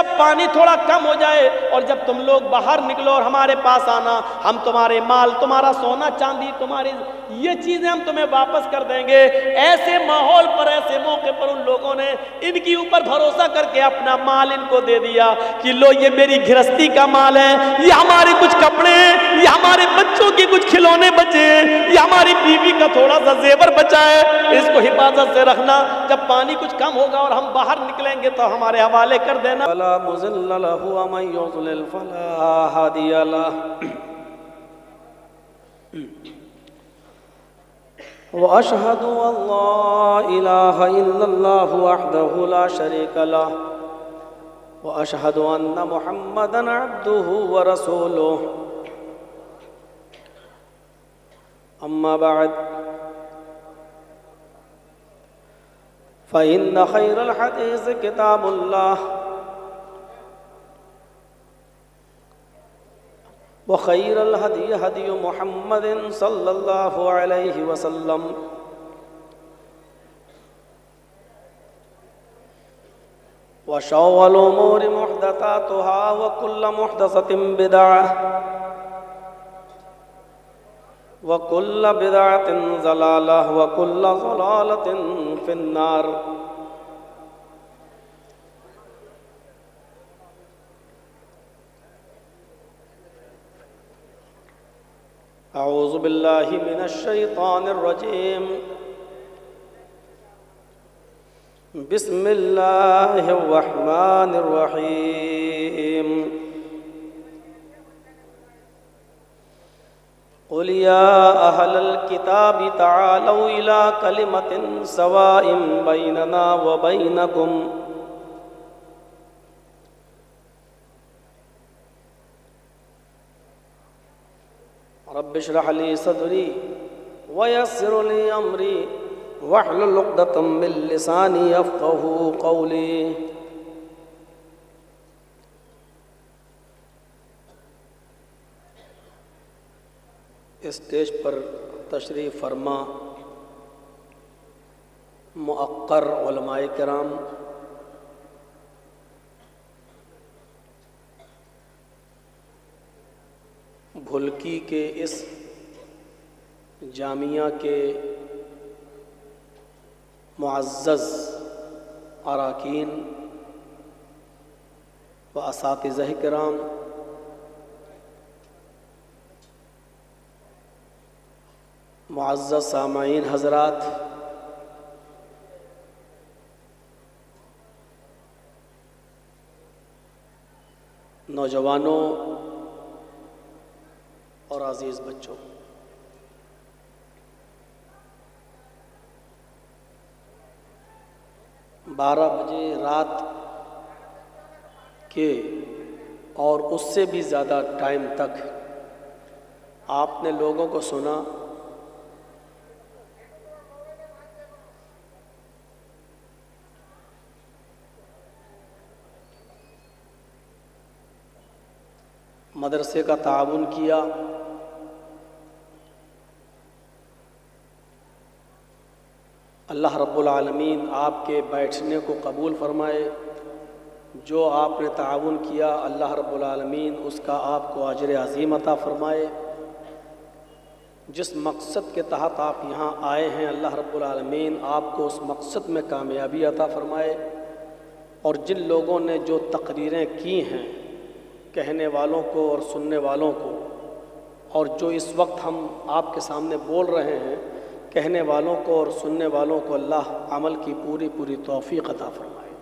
جب پانی تھوڑا کم ہو جائے اور جب تم لوگ باہر نکلو اور ہمارے پاس آنا، ہم تمہارے مال، تمہارا سونا چاندی، تمہاری یہ چیزیں ہم تمہیں واپس کر دیں گے۔ ایسے ماحول پر، ایسے موقع پر ان لوگوں نے ان کی اوپر بھروسہ کر کے اپنا مال ان کو دے دیا کہ لو یہ میری گھرستی کا مال ہے، یہ ہمارے کچھ کپڑے ہیں، یہ ہمارے بچوں کے کچھ کھلونے بچے ہیں، یہ ہماری بیوی کا تھوڑا سا زیور بچا ہے، اس کو حفاظت سے رکھنا، جب پانی کچھ کم ہوگا اور ہم باہر نکلیں گے تو ہمارے حوالے کر دینا۔ فلا مضل له ومن يضلل فلا هادي له وأشهد أن لا إله إلا الله وحده لا شريك له وأشهد أن محمدًا عبده ورسوله أما بعد فإن خير الحديث كتاب الله وخير الهدي هدي محمد صلى الله عليه وسلم وشر الأمور محدثاتها وكل محدثة بدعة وكل بدعة ضلالة وكل ضلالة في النار۔ اعوذ باللہ من الشیطان الرجیم، بسم اللہ الرحمن الرحیم۔ قل یا اہل الکتاب تعالوا الی کلمۃ سواء بیننا وبینکم رب اشرح لي صدري ويسر لي امري واحلل عقدة من لساني يفقهوا قولي۔ اسٹیج پر تشریف فرما مؤقر علماء کرام، بھلکی کے اس جامعہ کے معزز اراکین و اساتذہ کرام، معزز سامعین حضرات، نوجوانوں اور عزیز بچوں، 12 بجے رات کے اور اس سے بھی زیادہ ٹائم تک آپ نے لوگوں کو سنا مدرسے کا تعاون کیا، اللہ رب العالمین آپ کے بیٹھنے کو قبول فرمائے۔ جو آپ نے تعاون کیا اللہ رب العالمین اس کا آپ کو اجر عظیم عطا فرمائے۔ جس مقصد کے تحت آپ یہاں آئے ہیں اللہ رب العالمین آپ کو اس مقصد میں کامیابی عطا فرمائے۔ اور جن لوگوں نے جو تقریریں کی ہیں کہنے والوں کو اور سننے والوں کو، اور جو اس وقت ہم آپ کے سامنے بول رہے ہیں کہنے والوں کو اور سننے والوں کو اللہ عمل کی پوری پوری توفیق عطا فرمائے۔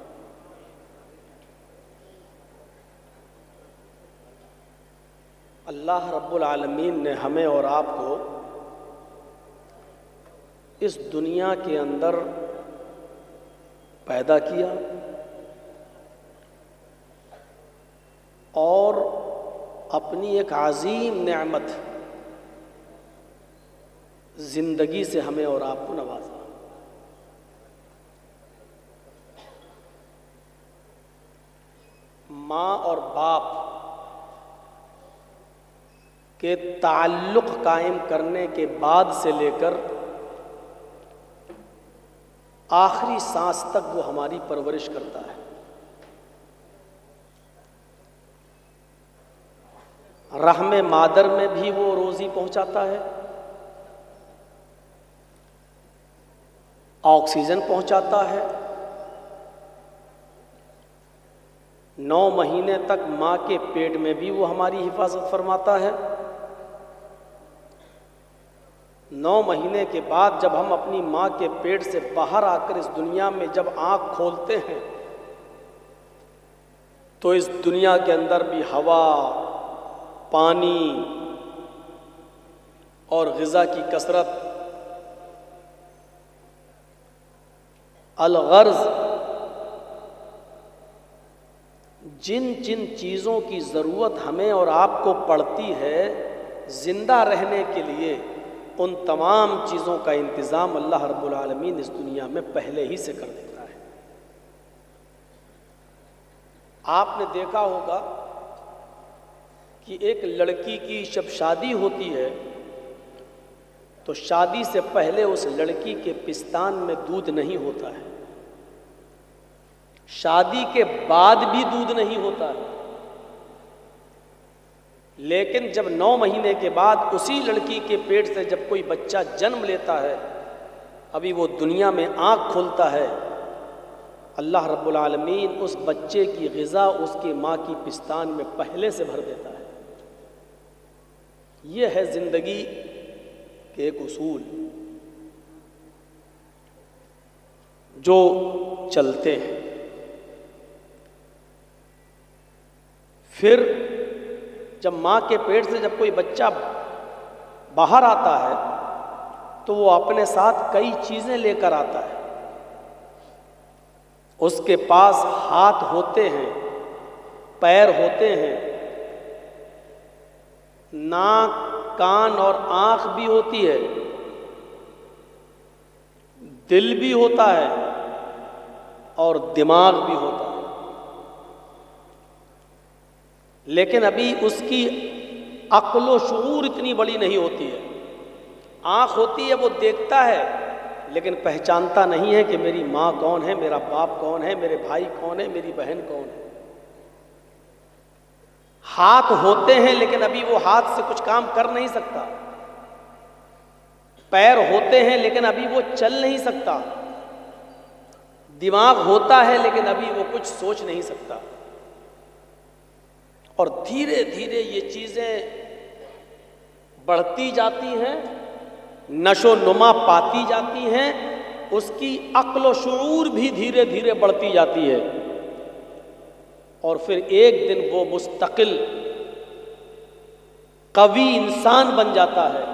اللہ رب العالمین نے ہمیں اور آپ کو اس دنیا کے اندر پیدا کیا اور اپنی ایک عظیم نعمت زندگی سے ہمیں اور آپ کو نوازا۔ ماں اور باپ کے تعلق قائم کرنے کے بعد سے لے کر آخری سانس تک وہ ہماری پرورش کرتا ہے۔ رحم مادر میں بھی وہ روزی پہنچاتا ہے، آکسیجن پہنچاتا ہے، 9 مہینے تک ماں کے پیٹ میں بھی وہ ہماری حفاظت فرماتا ہے۔ 9 مہینے کے بعد جب ہم اپنی ماں کے پیٹ سے باہر آ کر اس دنیا میں جب آنکھ کھولتے ہیں تو اس دنیا کے اندر بھی ہوا، پانی اور غذا کی کثرت، الغرض جن جن چیزوں کی ضرورت ہمیں اور آپ کو پڑتی ہے زندہ رہنے کے لیے، ان تمام چیزوں کا انتظام اللہ رب العالمین اس دنیا میں پہلے ہی سے کر دیتا ہے۔ آپ نے دیکھا ہوگا کہ ایک لڑکی کی جب شادی ہوتی ہے تو شادی سے پہلے اس لڑکی کے پستان میں دودھ نہیں ہوتا ہے، شادی کے بعد بھی دودھ نہیں ہوتا ہے، لیکن جب 9 مہینے کے بعد اسی لڑکی کے پیٹ سے جب کوئی بچہ جنم لیتا ہے، ابھی وہ دنیا میں آنکھ کھولتا ہے، اللہ رب العالمین اس بچے کی غذا اس کی ماں کی پستان میں پہلے سے بھر دیتا ہے۔ یہ ہے زندگی کے ایک اصول جو چلتے ہیں۔ پھر جب ماں کے پیٹ سے جب کوئی بچہ باہر آتا ہے تو وہ اپنے ساتھ کئی چیزیں لے کر آتا ہے۔ اس کے پاس ہاتھ ہوتے ہیں، پیر ہوتے ہیں، ناک، کان اور آنکھ بھی ہوتی ہے، دل بھی ہوتا ہے اور دماغ بھی ہوتا ہے، لیکن ابھی اس کی عقل و شعور اتنی بڑی نہیں ہوتی ہے۔ آنکھ ہوتی ہے، وہ دیکھتا ہے لیکن پہچانتا نہیں ہے کہ میری ماں کون ہے، میرا باپ کون ہے، میرے بھائی کون ہے، میری بہن کون ہے۔ ہاتھ ہوتے ہیں لیکن ابھی وہ ہاتھ سے کچھ کام کر نہیں سکتا، پیر ہوتے ہیں لیکن ابھی وہ چل نہیں سکتا، دماغ ہوتا ہے لیکن ابھی وہ کچھ سوچ نہیں سکتا، اور دھیرے دھیرے یہ چیزیں بڑھتی جاتی ہیں، نشو و نما پاتی جاتی ہیں، اس کی عقل و شعور بھی دھیرے دھیرے بڑھتی جاتی ہے، اور پھر ایک دن وہ مستقل قوی انسان بن جاتا ہے۔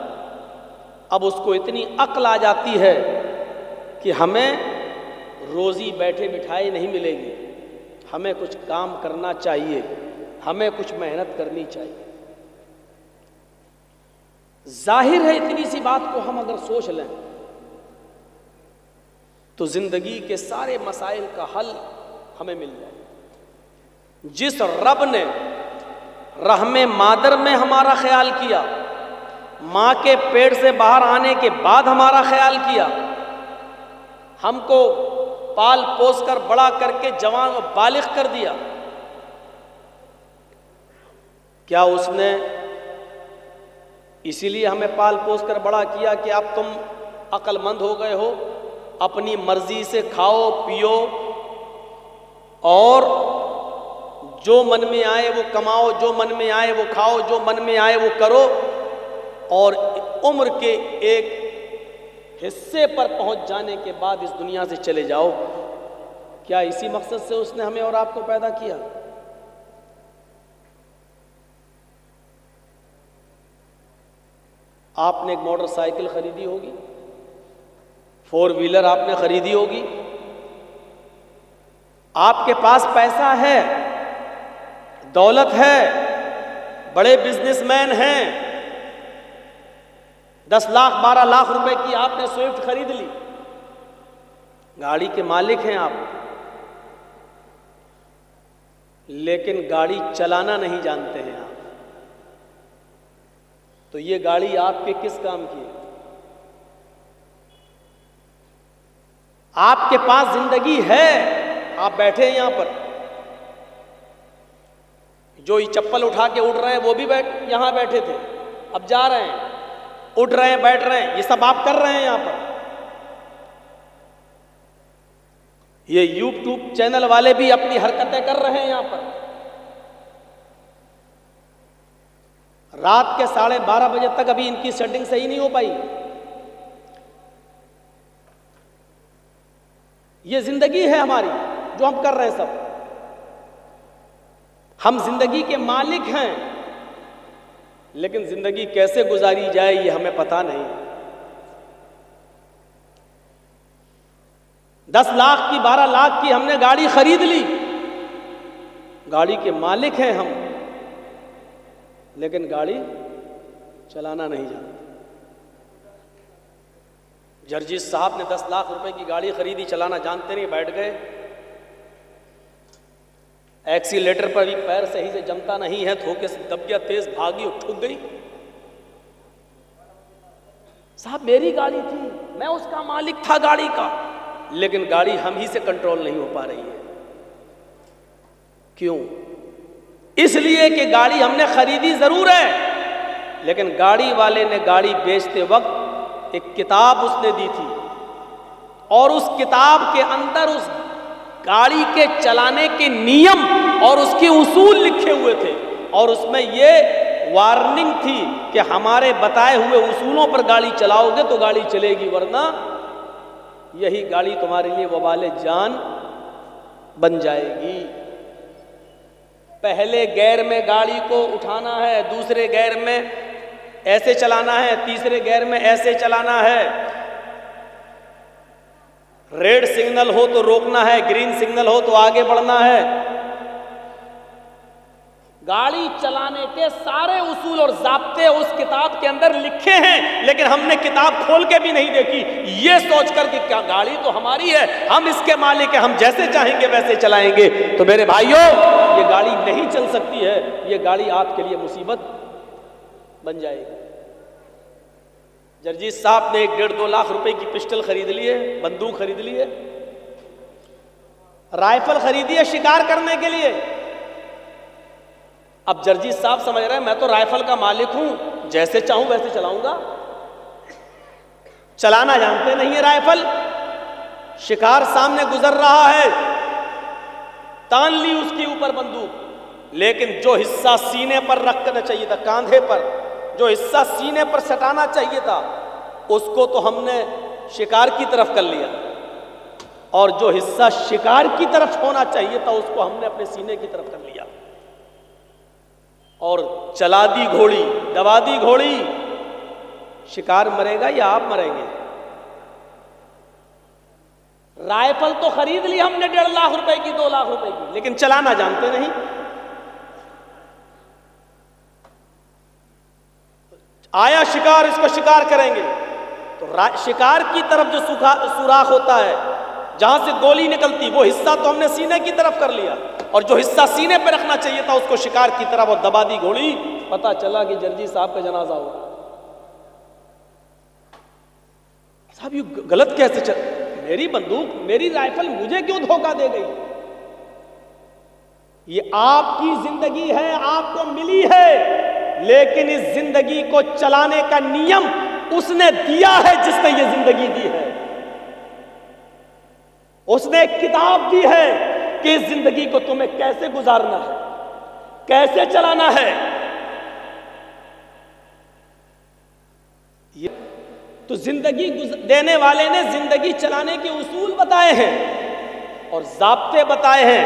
اب اس کو اتنی عقل آ جاتی ہے کہ ہمیں روزی بیٹھے بٹھائے نہیں ملے گی، ہمیں کچھ کام کرنا چاہیے، ہمیں کچھ محنت کرنی چاہیے۔ ظاہر ہے اتنی سی بات کو ہم اگر سوچ لیں تو زندگی کے سارے مسائل کا حل ہمیں مل جائے۔ جس رب نے رحم مادر میں ہمارا خیال کیا، ماں کے پیٹ سے باہر آنے کے بعد ہمارا خیال کیا، ہم کو پال پوس کر بڑا کر کے جوان و بالغ کر دیا، کیا اس نے اسی لیے ہمیں پال پوس کر بڑا کیا کہ اب تم عقل مند ہو گئے ہو، اپنی مرضی سے کھاؤ پیو اور جو من میں آئے وہ کماؤ، جو من میں آئے وہ کھاؤ، جو من میں آئے وہ کرو، اور عمر کے ایک حصے پر پہنچ جانے کے بعد اس دنیا سے چلے جاؤ؟ کیا اسی مقصد سے اس نے ہمیں اور آپ کو پیدا کیا؟ آپ نے ایک موٹر سائیکل خریدی ہوگی، 4 ویلر آپ نے خریدی ہوگی، آپ کے پاس پیسہ ہے، دولت ہے، بڑے بزنس مین ہیں، 10 لاکھ 12 لاکھ روپے کی آپ نے سوئفٹ خرید لی، گاڑی کے مالک ہیں آپ، لیکن گاڑی چلانا نہیں جانتے ہیں آپ، تو یہ گاڑی آپ کے کس کام کی ہے؟ آپ کے پاس زندگی ہے، آپ بیٹھے ہیں یہاں پر، جو یہ چپل اٹھا کے اٹھ رہے ہیں وہ بھی یہاں بیٹھے تھے، اب جا رہے ہیں، اٹھ رہے ہیں، بیٹھ رہے ہیں، یہ سب آپ کر رہے ہیں یہاں پر۔ یہ یوٹیوب چینل والے بھی اپنی حرکتیں کر رہے ہیں یہاں پر۔ رات کے 12:30 بجے تک ابھی ان کی سیٹنگ صحیح نہیں ہو پائی۔ یہ زندگی ہے ہماری جو ہم کر رہے ہیں سب۔ ہم زندگی کے مالک ہیں، لیکن زندگی کیسے گزاری جائے یہ ہمیں پتہ نہیں۔ 10 لاکھ کی 12 لاکھ کی ہم نے گاڑی خرید لی، گاڑی کے مالک ہیں ہم، لیکن گاڑی چلانا نہیں جانتے۔ جرجیت صاحب نے 10 لاکھ روپے کی گاڑی خریدی، چلانا جانتے نہیں، بیٹھ گئے، ایکسیلیٹر پر بھی پیر صحیح سے جمتا نہیں ہے، دھوکے سے دب گیا، تیز بھاگی اور ٹھک گئی۔ صاحب میری گاڑی تھی، میں اس کا مالک تھا گاڑی کا، لیکن گاڑی ہم ہی سے کنٹرول نہیں ہو پا رہی ہے۔ کیوں؟ اس لیے کہ گاڑی ہم نے خریدی ضرور ہے، لیکن گاڑی والے نے گاڑی بیچتے وقت ایک کتاب اس نے دی تھی، اور اس کتاب کے اندر اس گاڑی کے چلانے کے نیم اور اس کے اصول لکھے ہوئے تھے، اور اس میں یہ وارننگ تھی کہ ہمارے بتائے ہوئے اصولوں پر گاڑی چلاؤ گے تو گاڑی چلے گی، ورنہ یہی گاڑی تمہارے لیے وبال جان بن جائے گی۔ پہلے گیئر میں گاڑی کو اٹھانا ہے، دوسرے گیئر میں ایسے چلانا ہے، تیسرے گیئر میں ایسے چلانا ہے، ریڈ سگنل ہو تو روکنا ہے، گرین سگنل ہو تو آگے بڑھنا ہے۔ گاڑی چلانے کے سارے اصول اور ضابطے اس کتاب کے اندر لکھے ہیں، لیکن ہم نے کتاب کھول کے بھی نہیں دیکھی، یہ سوچ کر کہ کیا گاڑی تو ہماری ہے، ہم اس کے مالک ہیں، ہم جیسے چاہیں گے ویسے چلائیں گے۔ تو میرے بھائیوں، یہ گاڑی نہیں چل سکتی ہے، یہ گاڑی آپ کے لیے مصیبت بن جائے گی۔ جرجیت صاحب نے 1.5-2 لاکھ روپے کی پسٹل خرید لی ہے، بندوق خرید لی ہے، رائفل خریدی ہے شکار کرنے کے لیے۔ اب جرجیت صاحب سمجھ رہے ہیں میں تو رائفل کا مالک ہوں، جیسے چاہوں ویسے چلاؤں گا، چلانا جانتے نہیں ہے رائفل۔ شکار سامنے گزر رہا ہے، تان لی اس کے اوپر بندوق، لیکن جو حصہ سینے پر رکھنا چاہیے تھا، کاندھے پر جو حصہ سینے پر سٹانا چاہیے تھا، اس کو تو ہم نے شکار کی طرف کر لیا، اور جو حصہ شکار کی طرف ہونا چاہیے تھا اس کو ہم نے اپنے سینے کی طرف کر لیا، اور چلا دی گھوڑی، دبا دی گھوڑی۔ شکار مرے گا یا آپ مریں گے؟ رائفل تو خرید لی ہم نے 1.5 لاکھ روپے کی، 2 لاکھ روپے کی، لیکن چلانا جانتے نہیں۔ آیا شکار، اس کو شکار کریں گے تو شکار کی طرف جو سوراخ ہوتا ہے جہاں سے گولی نکلتی، وہ حصہ تو ہم نے سینے کی طرف کر لیا، اور جو حصہ سینے پہ رکھنا چاہیے تھا اس کو شکار کی طرف، اور دبا دی گھوڑی۔ پتا چلا کہ جرجیت صاحب کا جنازہ ہو۔ صاحب یہ غلط کیسے چل، میری بندوق، میری رائفل مجھے کیوں دھوکہ دے گئی؟ یہ آپ کی زندگی ہے، آپ کو ملی ہے، لیکن اس زندگی کو چلانے کا نیم اس نے دیا ہے جس نے یہ زندگی دی ہے۔ اس نے ایک کتاب دی ہے کہ اس زندگی کو تمہیں کیسے گزارنا ہے، کیسے چلانا ہے۔ تو زندگی دینے والے نے زندگی چلانے کے اصول بتائے ہیں اور ضابطے بتائے ہیں۔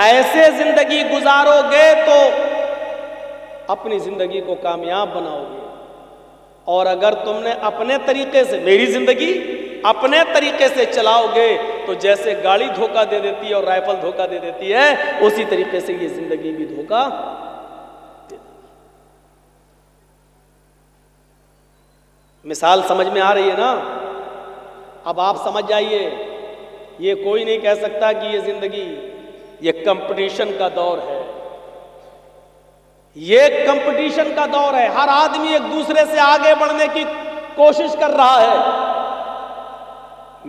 ایسے زندگی گزارو گے تو اپنی زندگی کو کامیاب بناؤ گے، اور اگر تم نے اپنے طریقے سے، میری زندگی اپنے طریقے سے چلاؤ گے تو جیسے گاڑی دھوکہ دے دیتی ہے اور رائفل دھوکہ دے دیتی ہے، اسی طریقے سے یہ زندگی بھی دھوکہ دے دیتی ہے۔ مثال سمجھ میں آ رہی ہے نا؟ اب آپ سمجھ جائیے، یہ کوئی نہیں کہہ سکتا کہ یہ زندگی، یہ کمپٹیشن کا دور ہے، یہ کمپٹیشن کا دور ہے، ہر آدمی ایک دوسرے سے آگے بڑھنے کی کوشش کر رہا ہے۔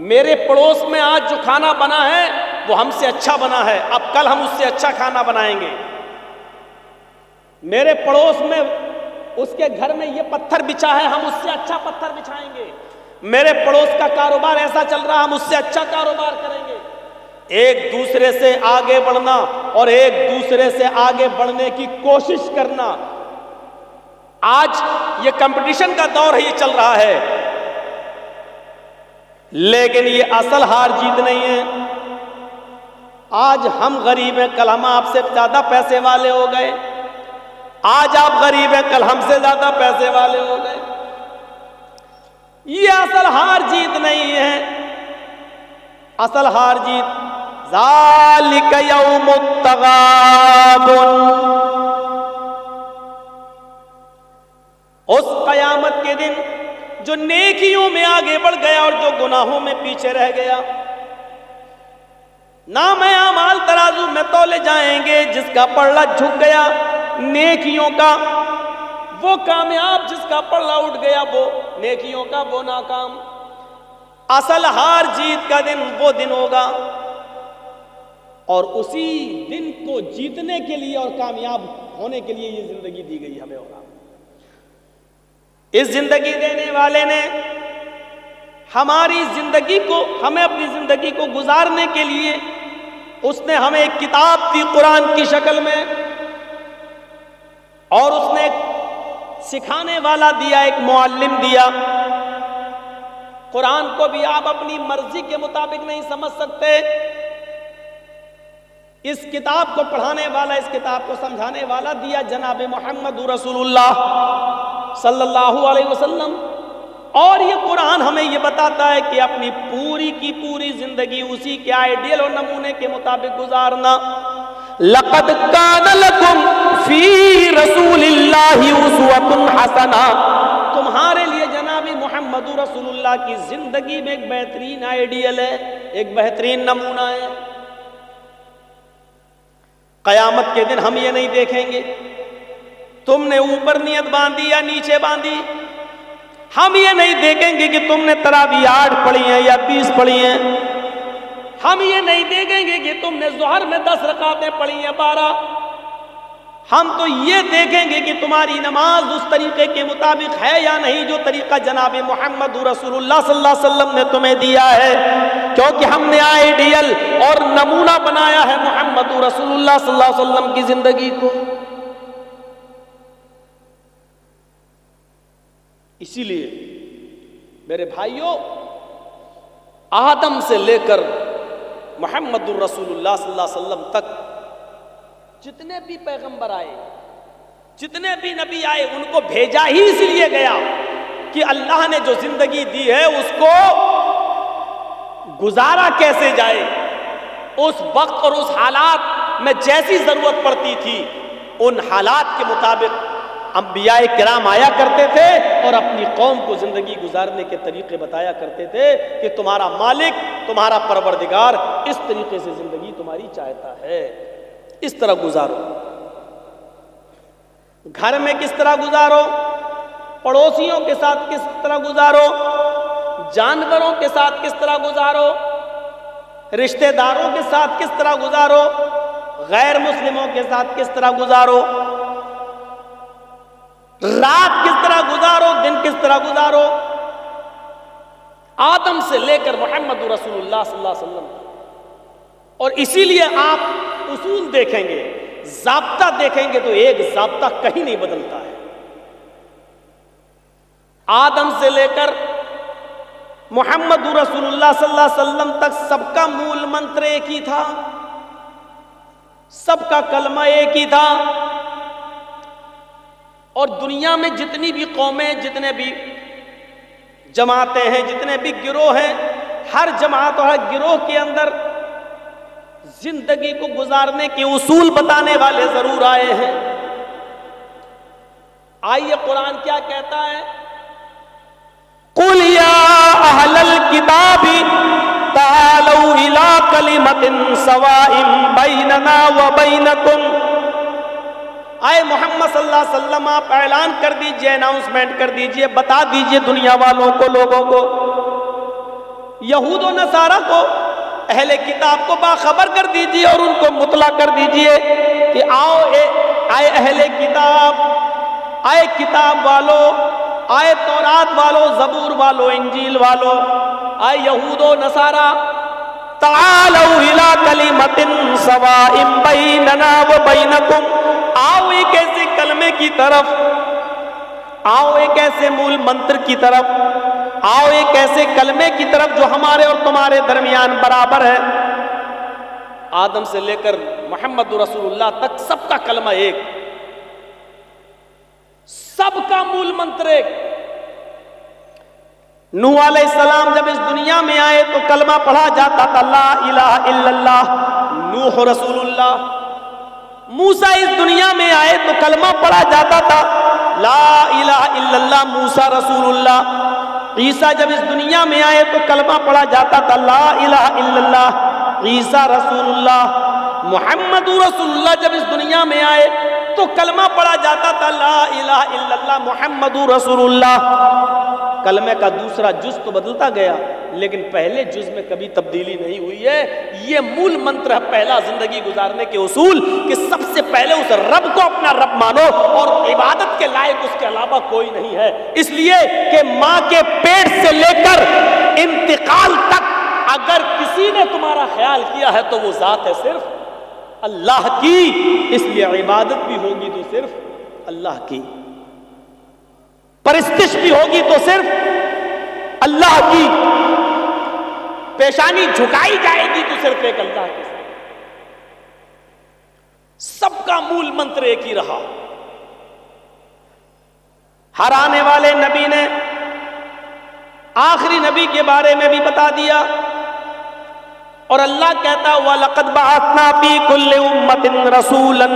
میرے پڑوس میں آج جو کھانا بنا ہے وہ ہم سے اچھا بنا ہے، اب کل ہم اس سے اچھا کھانا بنائیں گے۔ میرے پڑوس میں اس کے گھر میں یہ پتھر بچھا ہے، ہم اس سے اچھا پتھر بچھائیں گے، میرے پڑوس کا کاروبار ایسا چل رہا ہم اس سے اچھا کاروبار کریں گے۔ ایک دوسرے سے آگے بڑھنا اور ایک دوسرے سے آگے بڑھنے کی کوشش کرنا، آج یہ کمپٹیشن کا دور ہے، یہ چل رہا ہے، لیکن یہ اصل ہار جیت نہیں ہے۔ آج ہم غریب ہیں، کل ہم آپ سے زیادہ پیسے والے ہو گئے، آج آپ غریب ہیں، کل ہم سے زیادہ پیسے والے ہو گئے، یہ اصل ہار جیت نہیں ہے۔ اصل ہار جیت ذالک یوم التغابن، اس قیامت کے دن جو نیکیوں میں آگے بڑھ گیا اور جو گناہوں میں پیچھے رہ گیا، نام اعمال ترازو میں تولے جائیں گے، جس کا پلڑا جھک گیا نیکیوں کا وہ کامیاب، جس کا پلڑا اٹھ گیا وہ نیکیوں کا وہ ناکام۔ اصل ہار جیت کا دن وہ دن ہوگا، اور اسی دن کو جیتنے کے لیے اور کامیاب ہونے کے لیے یہ زندگی دی گئی ہمیں ہوگا۔ اس زندگی دینے والے نے ہماری زندگی کو، ہمیں اپنی زندگی کو گزارنے کے لیے اس نے ہمیں ایک کتاب دی قرآن کی شکل میں، اور اس نے ایک سکھانے والا دیا، ایک معلم دیا۔ قرآن کو بھی آپ اپنی مرضی کے مطابق نہیں سمجھ سکتے، اس کتاب کو پڑھانے والا، اس کتاب کو سمجھانے والا دیا جناب محمد رسول اللہ صلی اللہ علیہ وسلم۔ اور یہ قرآن ہمیں یہ بتاتا ہے کہ اپنی پوری کی پوری زندگی اسی کے آئیڈیل اور نمونے کے مطابق گزارنا۔ لَقَدْ كَانَ لَكُمْ فِي رَسُولِ اللَّهِ أُسْوَةٌ حَسَنَةٌ، تمہارے لیے جناب محمد رسول اللہ کی زندگی میں ایک بہترین آئیڈیل ہے، ایک بہترین نمونہ ہے۔ قیامت کے دن ہم یہ نہیں دیکھیں گے تم نے اوپر نیت باندھی یا نیچے باندھی، ہم یہ نہیں دیکھیں گے کہ تم نے تراویح 8 پڑھی ہیں یا 20 پڑھی ہیں، ہم یہ نہیں دیکھیں گے کہ تم نے ظہر میں 10 رکعتیں پڑھی ہیں 12، ہم تو یہ دیکھیں گے کہ تمہاری نماز اس طریقے کے مطابق ہے یا نہیں جو طریقہ جناب محمد رسول اللہ صلی اللہ علیہ وسلم نے تمہیں دیا ہے، کیونکہ ہم نے آئیڈیل اور نمونہ بنایا ہے محمد رسول اللہ صلی اللہ علیہ وسلم کی زندگی کو۔ اسی لیے میرے بھائیوں، آدم سے لے کر محمد الرسول اللہ صلی اللہ علیہ وسلم تک جتنے بھی پیغمبر آئے، جتنے بھی نبی آئے، ان کو بھیجا ہی اس لیے گیا کہ اللہ نے جو زندگی دی ہے اس کو گزارا کیسے جائے، اس وقت اور اس حالات میں جیسی ضرورت پڑتی تھی ان حالات کے مطابق انبیاء کرام آیا کرتے تھے اور اپنی قوم کو زندگی گزارنے کے طریقے بتایا کرتے تھے کہ تمہارا مالک، تمہارا پروردگار اس طریقے سے زندگی تمہاری چاہتا ہے، اس طرح گزارو۔ گھر میں کس طرح گزارو، پڑوسیوں کے ساتھ کس طرح گزارو، جانوروں کے ساتھ کس طرح گزارو، رشتہ داروں کے ساتھ کس طرح گزارو، غیر مسلموں کے ساتھ کس طرح گزارو، رات کس طرح گزارو، دن کس طرح گزارو، آدم سے لے کر محمد رسول اللہ صلی اللہ علیہ وسلم۔ اور اسی لیے آپ اصول دیکھیں گے، ضابطہ دیکھیں گے تو ایک ضابطہ کہیں نہیں بدلتا ہے۔ آدم سے لے کر محمد رسول اللہ صلی اللہ علیہ وسلم تک سب کا مول منتر ایک ہی تھا، سب کا کلمہ ایک ہی تھا۔ اور دنیا میں جتنی بھی قومیں، جتنے بھی جماعتیں ہیں، جتنے بھی گروہ ہیں، ہر جماعت اور ہر گروہ کے اندر زندگی کو گزارنے کے اصول بتانے والے ضرور آئے ہیں۔ آئیے قرآن کیا کہتا ہے، قُلْ يَا أَهْلَ الْكِتَابِ تَعَالَوْا إِلَىٰ كَلِمَةٍ سَوَاءٍ بَيْنَنَا وَبَيْنَكُمْ۔ آئے محمد صلی اللہ علیہ وسلم آپ اعلان کر دیجئے، اناؤنسمنٹ کر دیجئے، بتا دیجئے دنیا والوں کو، لوگوں کو، یہود و نصارہ کو، اہل کتاب کو باخبر کر دیجئے اور ان کو مطلع کر دیجئے کہ آئے اہل کتاب، آئے کتاب والو، آئے تورات والو، زبور والو، انجیل والو، آئے یہود و نصارا، تعالوا الی کلمۃ سواء بیننا و بینکم، آؤ ایک ایسے کلمے کی طرف، آؤ ایک ایسے مول منتر کی طرف، آؤ ایک ایسے کلمے کی طرف جو ہمارے اور تمہارے درمیان برابر ہے۔ آدم سے لے کر محمد رسول اللہ تک سب کا کلمہ ایک، سب کا مول منتر ایک۔ نوح علیہ السلام جب اس دنیا میں آئے تو کلمہ پڑھا جاتا تھا لا الہ الا اللہ نوح رسول اللہ۔ موسیٰ اس دنیا میں آئے تو کلمہ پڑھا جاتا تھا لا الہ الا اللہ موسیٰ رسول اللہ۔ عیسیٰ جب اس دنیا میں آئے تو کلمہ پڑھا جاتا تھا لا الہ الا اللہ عیسیٰ رسول اللہ۔ محمد رسول اللہ جب اس دنیا میں آئے تو کلمہ پڑھا جاتا تھا لا الہ الا اللہ محمد رسول اللہ۔ کلمے کا دوسرا جز تو بدلتا گیا لیکن پہلے جز میں کبھی تبدیلی نہیں ہوئی ہے۔ یہ مول منتر ہے پہلا زندگی گزارنے کے اصول کہ سب سے پہلے اس رب کو اپنا رب مانو اور عبادت کے لائق اس کے علاوہ کوئی نہیں ہے، اس لیے کہ ماں کے پیٹ سے لے کر انتقال تک اگر کسی نے تمہارا خیال کیا ہے تو وہ ذات ہے صرف اللہ کی، اس لیے عبادت بھی ہوگی تو صرف اللہ کی، پرستش بھی ہوگی تو صرف اللہ کی، پیشانی جھکائی جائے گی تو صرف ایک اللہ کے ساتھ۔ سب کا مول منتر ایک ہی رہا۔ ہر آنے والے نبی نے آخری نبی کے بارے میں بھی بتا دیا اور اللہ کہتا وَلَقَدْ بَعَثْنَا فِي كُلِّ أُمَّةٍ رَسُولًا،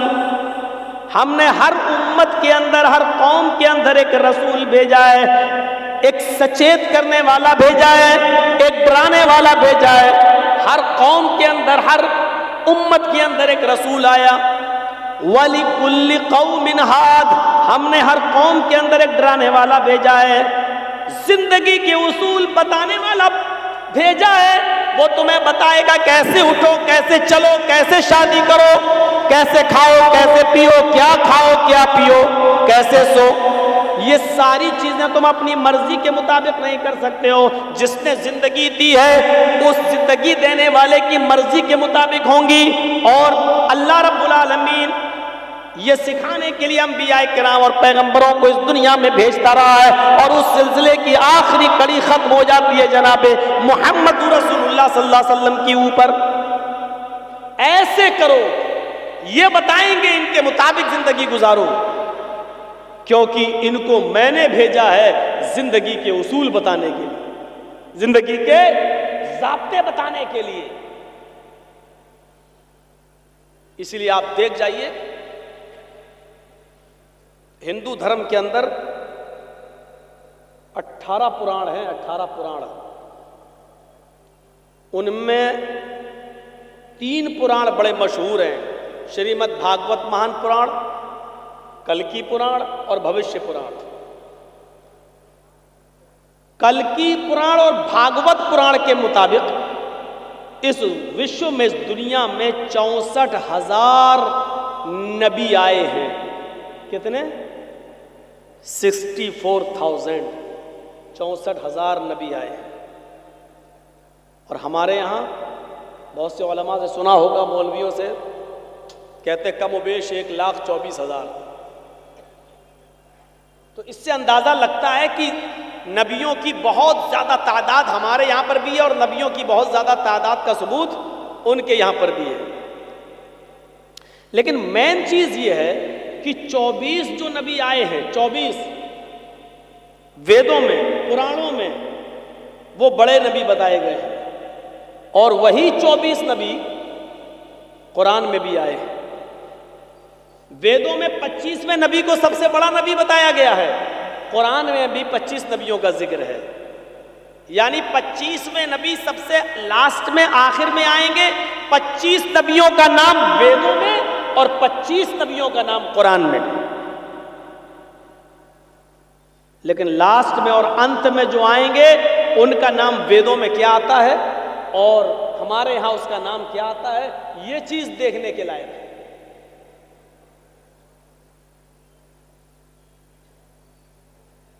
ہم نے ہر امت کے اندر، ہر قوم کے اندر ایک رسول بھیجا ہے، ایک سچیت کرنے والا بھیجا ہے، ایک ڈرانے والا بھیجا ہے۔ ہر قوم کے اندر، ہر امت کے اندر ایک رسول آیا۔ وَلِكُلِّ قَوْمٍ ہَادٍ، ہم نے ہر قوم کے اندر ایک ڈرانے والا بھیجا ہے، زندگی کے اصول بتانے والا بھیجا ہے۔ وہ تمہیں بتائے گا کیسے اٹھو، کیسے چلو، کیسے شادی کرو، کیسے کھاؤ، کیسے پیو، کیا کھاؤ کیا پیو، کیسے سو۔ یہ ساری چیزیں تم اپنی مرضی کے مطابق نہیں کر سکتے ہو، جس نے زندگی دی ہے اس زندگی دینے والے کی مرضی کے مطابق ہوں گی۔ اور اللہ رب العالمین یہ سکھانے کے لیے انبیاء کرام اور پیغمبروں کو اس دنیا میں بھیجتا رہا ہے، اور اس سلسلے کی آخری کڑی ختم ہو جاتی ہے جناب محمد رسول اللہ صلی اللہ علیہ وسلم کی اوپر۔ ایسے کرو، یہ بتائیں گے، ان کے مطابق زندگی گزارو، کیونکہ ان کو میں نے بھیجا ہے زندگی کے اصول بتانے کے لیے، زندگی کے ضابطے بتانے کے لیے۔ اس لیے آپ دیکھ جائیے ہندو دھرم کے اندر 18 پران ہیں، 18 پران، ان میں 3 پران بڑے مشہور ہیں، شریمد بھاگوت مہان پران، کلکی پران اور بھوشیہ پران۔ کلکی پران اور بھاگوت پران کے مطابق اس وشو میں، اس دنیا میں 64,000 نبی آئے ہیں۔ کتنے؟ 64,000، 64,000 نبی آئے ہیں۔ اور ہمارے یہاں بہت سے علماء سے سنا ہوگا، مولویوں سے، کہتے کم و بیش 1,24,000۔ تو اس سے اندازہ لگتا ہے کہ نبیوں کی بہت زیادہ تعداد ہمارے یہاں پر بھی ہے، اور نبیوں کی بہت زیادہ تعداد کا ثبوت ان کے یہاں پر بھی ہے۔ لیکن مین چیز یہ ہے کہ 24 جو نبی آئے ہیں، 24 ویدوں میں، پرانوں میں، وہ بڑے نبی بتائے گئے ہیں، اور وہی 24 نبی قرآن میں بھی آئے ہیں۔ ویدوں میں 25ویں نبی کو سب سے بڑا نبی بتایا گیا ہے، قرآن میں بھی 25 نبیوں کا ذکر ہے، یعنی 25ویں نبی سب سے لاسٹ میں، آخر میں آئیں گے۔ 25 نبیوں کا نام ویدوں میں اور 25 نبیوں کا نام قرآن میں، لیکن لاسٹ میں اور انت میں جو آئیں گے ان کا نام ویدوں میں کیا آتا ہے اور ہمارے ہاں اس کا نام کیا آتا ہے، یہ چیز دیکھنے کے لائق ہے۔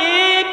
1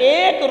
1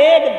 1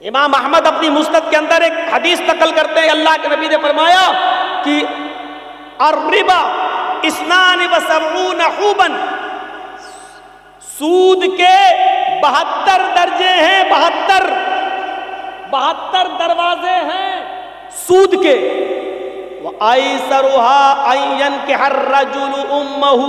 امام احمد اپنی مسند کے اندر ایک حدیث نقل کرتے ہیں، اللہ کے نبی نے فرمایا کہ الربا 72 حوبا، سود کے 72 درجے ہیں، 72 دروازے ہیں سود کے۔ وَأَيْسَرُهَا أَن يَنكِحَ الرَّجُلُ أُمَّهُ،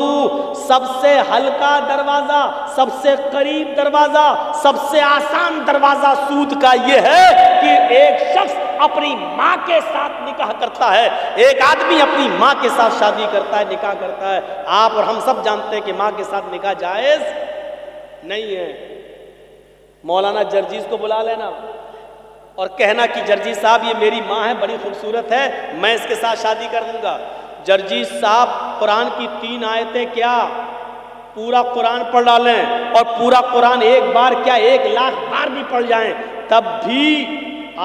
سب سے ہلکا دروازہ، سب سے قریب دروازہ، سب سے آسان دروازہ سود کا یہ ہے کہ ایک شخص اپنی ماں کے ساتھ نکاح کرتا ہے، ایک آدمی اپنی ماں کے ساتھ شادی کرتا ہے، نکاح کرتا ہے۔ آپ اور ہم سب جانتے ہیں کہ ماں کے ساتھ نکاح جائز نہیں ہے۔ مولانا جرجیز کو بلا لینا اور کہنا کہ جرجیز صاحب یہ میری ماں ہے، بڑی خوبصورت ہے، میں اس کے ساتھ شادی کر دوں گا۔ جرجیز صاحب قرآن کی 3 آیتیں کیا پورا قرآن پڑھ ڈالیں، اور پورا قرآن ایک بار کیا 1,00,000 بار بھی پڑھ جائیں، تب بھی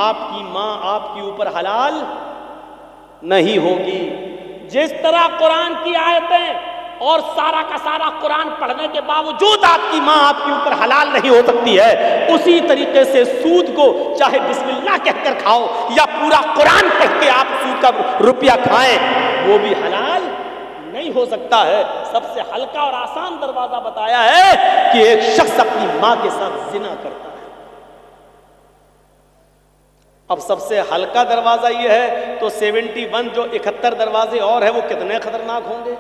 آپ کی ماں آپ کے اوپر حلال نہیں ہوگی۔ جس طرح قرآن کی آیتیں اور سارا کا سارا قرآن پڑھنے کے باوجود آپ کی ماں آپ کے اوپر حلال نہیں ہو سکتی ہے، اسی طریقے سے سود کو چاہے بسم اللہ کہہ کر کھاؤ یا پورا قرآن پڑھ کے آپ سود کا روپیہ کھائیں، وہ بھی حلال نہیں ہو سکتا ہے۔ سب سے ہلکا اور آسان دروازہ بتایا ہے کہ ایک شخص اپنی ماں کے ساتھ زنا کرتا ہے۔ اب سب سے ہلکا دروازہ یہ ہے تو 71 جو 71 دروازے اور ہیں وہ کتنے خطرناک ہوں گے؟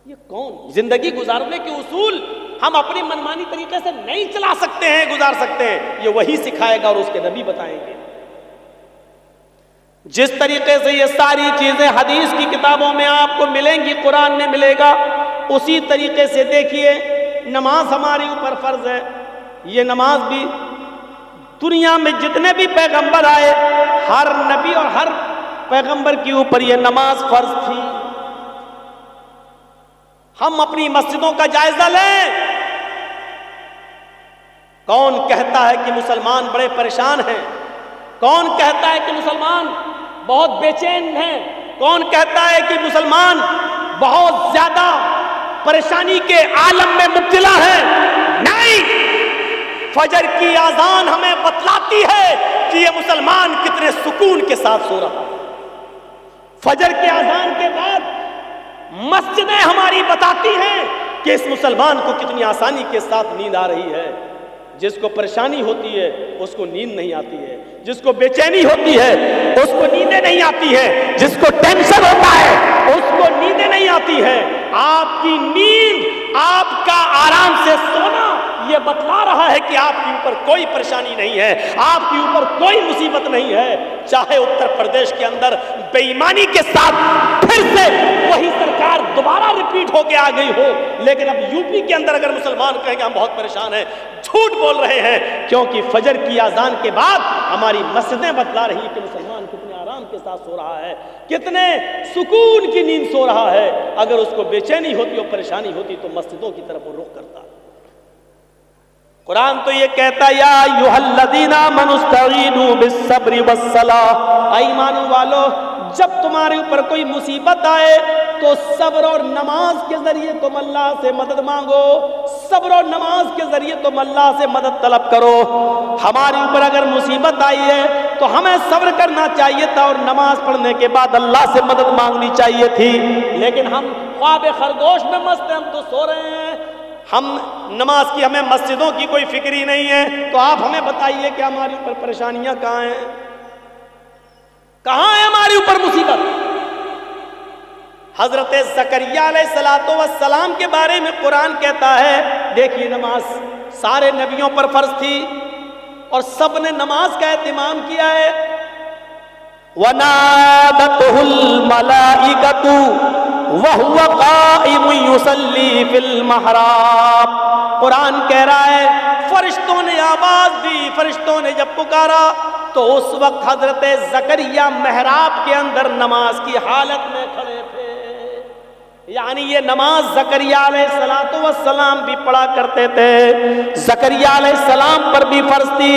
یہ کون؟ زندگی گزارنے کے اصول ہم اپنی منمانی طریقے سے نہیں چلا سکتے ہیں، گزار سکتے ہیں، یہ وہی سکھائے گا اور اس کے نبی بتائیں گے۔ جس طریقے سے یہ ساری چیزیں حدیث کی کتابوں میں آپ کو ملیں گی، قرآن میں ملے گا، اسی طریقے سے دیکھیے نماز ہمارے اوپر فرض ہے۔ یہ نماز بھی دنیا میں جتنے بھی پیغمبر آئے، ہر نبی اور ہر پیغمبر کے اوپر یہ نماز فرض تھی۔ ہم اپنی مسجدوں کا جائزہ لیں، کون کہتا ہے کہ مسلمان بڑے پریشان ہیں؟ کون کہتا ہے کہ مسلمان بہت بے چین ہیں؟ کون کہتا ہے کہ مسلمان بہت زیادہ پریشانی کے عالم میں مبتلا ہیں؟ نہیں، فجر کی اذان ہمیں بتلاتی ہے کہ یہ مسلمان کتنے سکون کے ساتھ سو رہا ہے۔ فجر کے اذان کے بعد مسجدیں ہماری بتاتی ہیں کہ اس مسلمان کو کتنی آسانی کے ساتھ نیند آ رہی ہے۔ جس کو پریشانی ہوتی ہے اس کو نیند نہیں آتی ہے، جس کو بے چینی ہوتی ہے اس کو نیندیں نہیں آتی ہے، جس کو ٹینشن ہوتا ہے اس کو نیندیں نہیں آتی ہے۔ آپ کی نیند، آپ کا آرام سے سونا یہ بتلا رہا ہے کہ آپ کے اوپر کوئی پریشانی نہیں ہے، آپ کے اوپر کوئی مصیبت نہیں ہے۔ چاہے اتر پردیش کے اندر بے ایمانی کے ساتھ پھر سے وہی سرکار دوبارہ ریپیٹ ہو کے آ گئی ہو، لیکن اب یو پی کے اندر اگر مسلمان کہیں گے ہم بہت پریشان ہیں، جھوٹ بول رہے ہیں، کیونکہ فجر کی اذان کے بعد ہماری مسجدیں بتلا رہی ہیں کہ مسلمان کتنے آرام کے ساتھ سو رہا ہے، کتنے سکون کی نیند سو رہا ہے۔ اگر اس کو بے چینی ہوتی اور پریشانی ہوتی تو مسجدوں کی طرف وہ رخ کرتا۔ قرآن تو یہ کہتا ہے یا ایھا الذین آمنوا استعینوا بالصبر والصلاۃ، ایمان والو جب تمہارے اوپر کوئی مصیبت آئے تو صبر اور نماز کے ذریعے تم اللہ سے مدد مانگو، صبر اور نماز کے ذریعے تم اللہ سے مدد طلب کرو۔ ہمارے اوپر اگر مصیبت آئی ہے تو ہمیں صبر کرنا چاہیے تھا اور نماز پڑھنے کے بعد اللہ سے مدد مانگنی چاہیے تھی، لیکن ہم خواب خرگوش میں مست ہیں، ہم تو سو رہے ہیں، ہم نماز کی ہمیں مسجدوں کی کوئی فکر ہی نہیں ہے۔ تو آپ ہمیں بتائیے کہ ہمارے اوپر پریشانیاں کہاں ہیں، کہاں ہے ہمارے اوپر مصیبت؟ حضرت زکریا علیہ السلام کے بارے میں قرآن کہتا ہے، دیکھیے نماز سارے نبیوں پر فرض تھی اور سب نے نماز کا اہتمام کیا ہے۔ وَنَادَتْهُ الْمَلَائِكَةُ وَهُوَ قَائِمٌ يُصَلِّي فِي الْمِحْرَابِ، قرآن کہہ رہا ہے فرشتوں نے آواز دی، فرشتوں نے جب پکارا تو اس وقت حضرت زکریا محراب کے اندر نماز کی حالت میں کھڑے تھے۔ یعنی یہ نماز زکریا علیہ السلام بھی پڑھا کرتے تھے، زکریا علیہ السلام پر بھی فرض تھی۔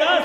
10,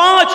5,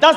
10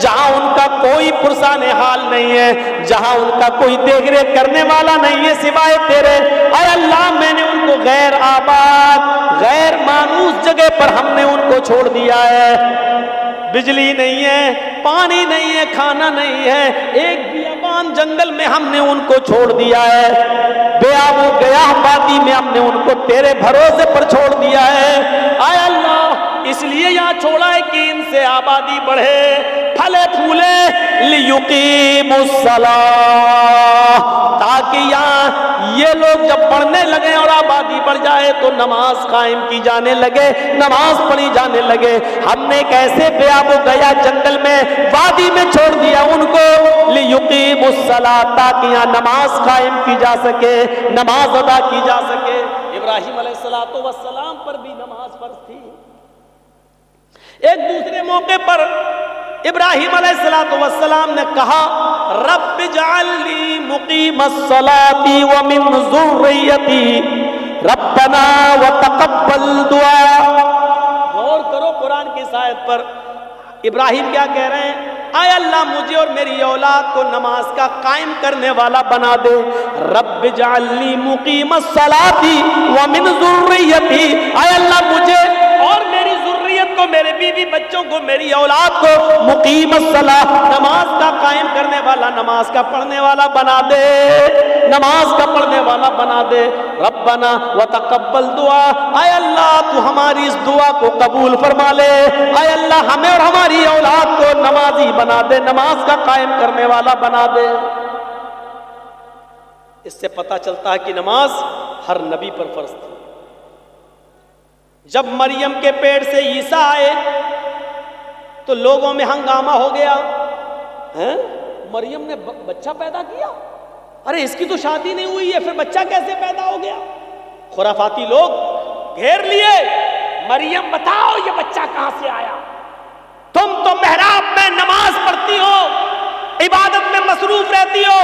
جہاں ان کا کوئی پرسان حال نہیں ہے، جہاں ان کا کوئی دیکھ ریکھ کرنے والا نہیں ہے سوائے تیرے۔ اے اللہ میں نے ان کو غیر آباد، غیر مانوس جگہ پر ہم نے ان کو چھوڑ دیا ہے، بجلی نہیں ہے، پانی نہیں ہے، کھانا نہیں ہے، ایک بیابان جنگل میں ہم نے ان کو چھوڑ دیا ہے، بے آب و گیاہ وادی میں ہم نے ان کو تیرے بھروسے پر چھوڑ دیا ہے۔ اے اللہ اس لیے یہاں چھوڑا ہے کہ ان سے آبادی بڑھے، پھلے پھولے، لیقیموا الصلاۃ، تاکہ یہاں یہ لوگ جب پڑھنے لگے اور آبادی بڑھ جائے تو نماز قائم کی جانے لگے، نماز پڑھی جانے لگے۔ ہم نے ایک ایسے بے آب و گیا جنگل میں، وادی میں چھوڑ دیا ان کو، لیقیموا الصلاۃ، تاکہ یہاں نماز قائم کی جا سکے، نماز ادا کی جا سکے۔ ابراہیم علیہ السلام پر بھی نماز فرض تھی۔ ایک دوسرے موقع پر ابراہیم علیہ السلام نے کہا رب اجعل لی مقیم الصلاۃ ومن ذریتی ربنا وتقبل دعاء۔ غور کرو قرآن کی اس آیت پر، ابراہیم کیا کہہ رہے ہیں؟ اے اللہ مجھے اور میری اولاد کو نماز کا قائم کرنے والا بنا دے۔ رب اجعل لی مقیم الصلاۃ ومن ذریتی، اے اللہ مجھے اور میری ذریت کو، میرے بیوی بچوں کو، میری اولاد کو مقیم الصلاۃ، نماز کا قائم کرنے والا، نماز کا پڑھنے والا بنا دے، نماز کا پڑھنے والا بنا دے۔ ربنا وتقبل دعا، اے اللہ تو ہماری اس دعا کو قبول فرما لے، اے اللہ ہمیں اور ہماری اولاد کو نمازی بنا دے، نماز کا قائم کرنے والا بنا دے۔ اس سے پتہ چلتا ہے کہ نماز ہر نبی پر فرض تھی۔ جب مریم کے پیٹ سے عیسیٰ آئے تو لوگوں میں ہنگامہ ہو گیا، مریم نے بچہ پیدا کیا، ارے اس کی تو شادی نہیں ہوئی ہے، پھر بچہ کیسے پیدا ہو گیا؟ خرافاتی لوگ گھیر لیے، مریم بتاؤ یہ بچہ کہاں سے آیا؟ تم تو محراب میں نماز پڑھتی ہو، عبادت میں مصروف رہتی ہو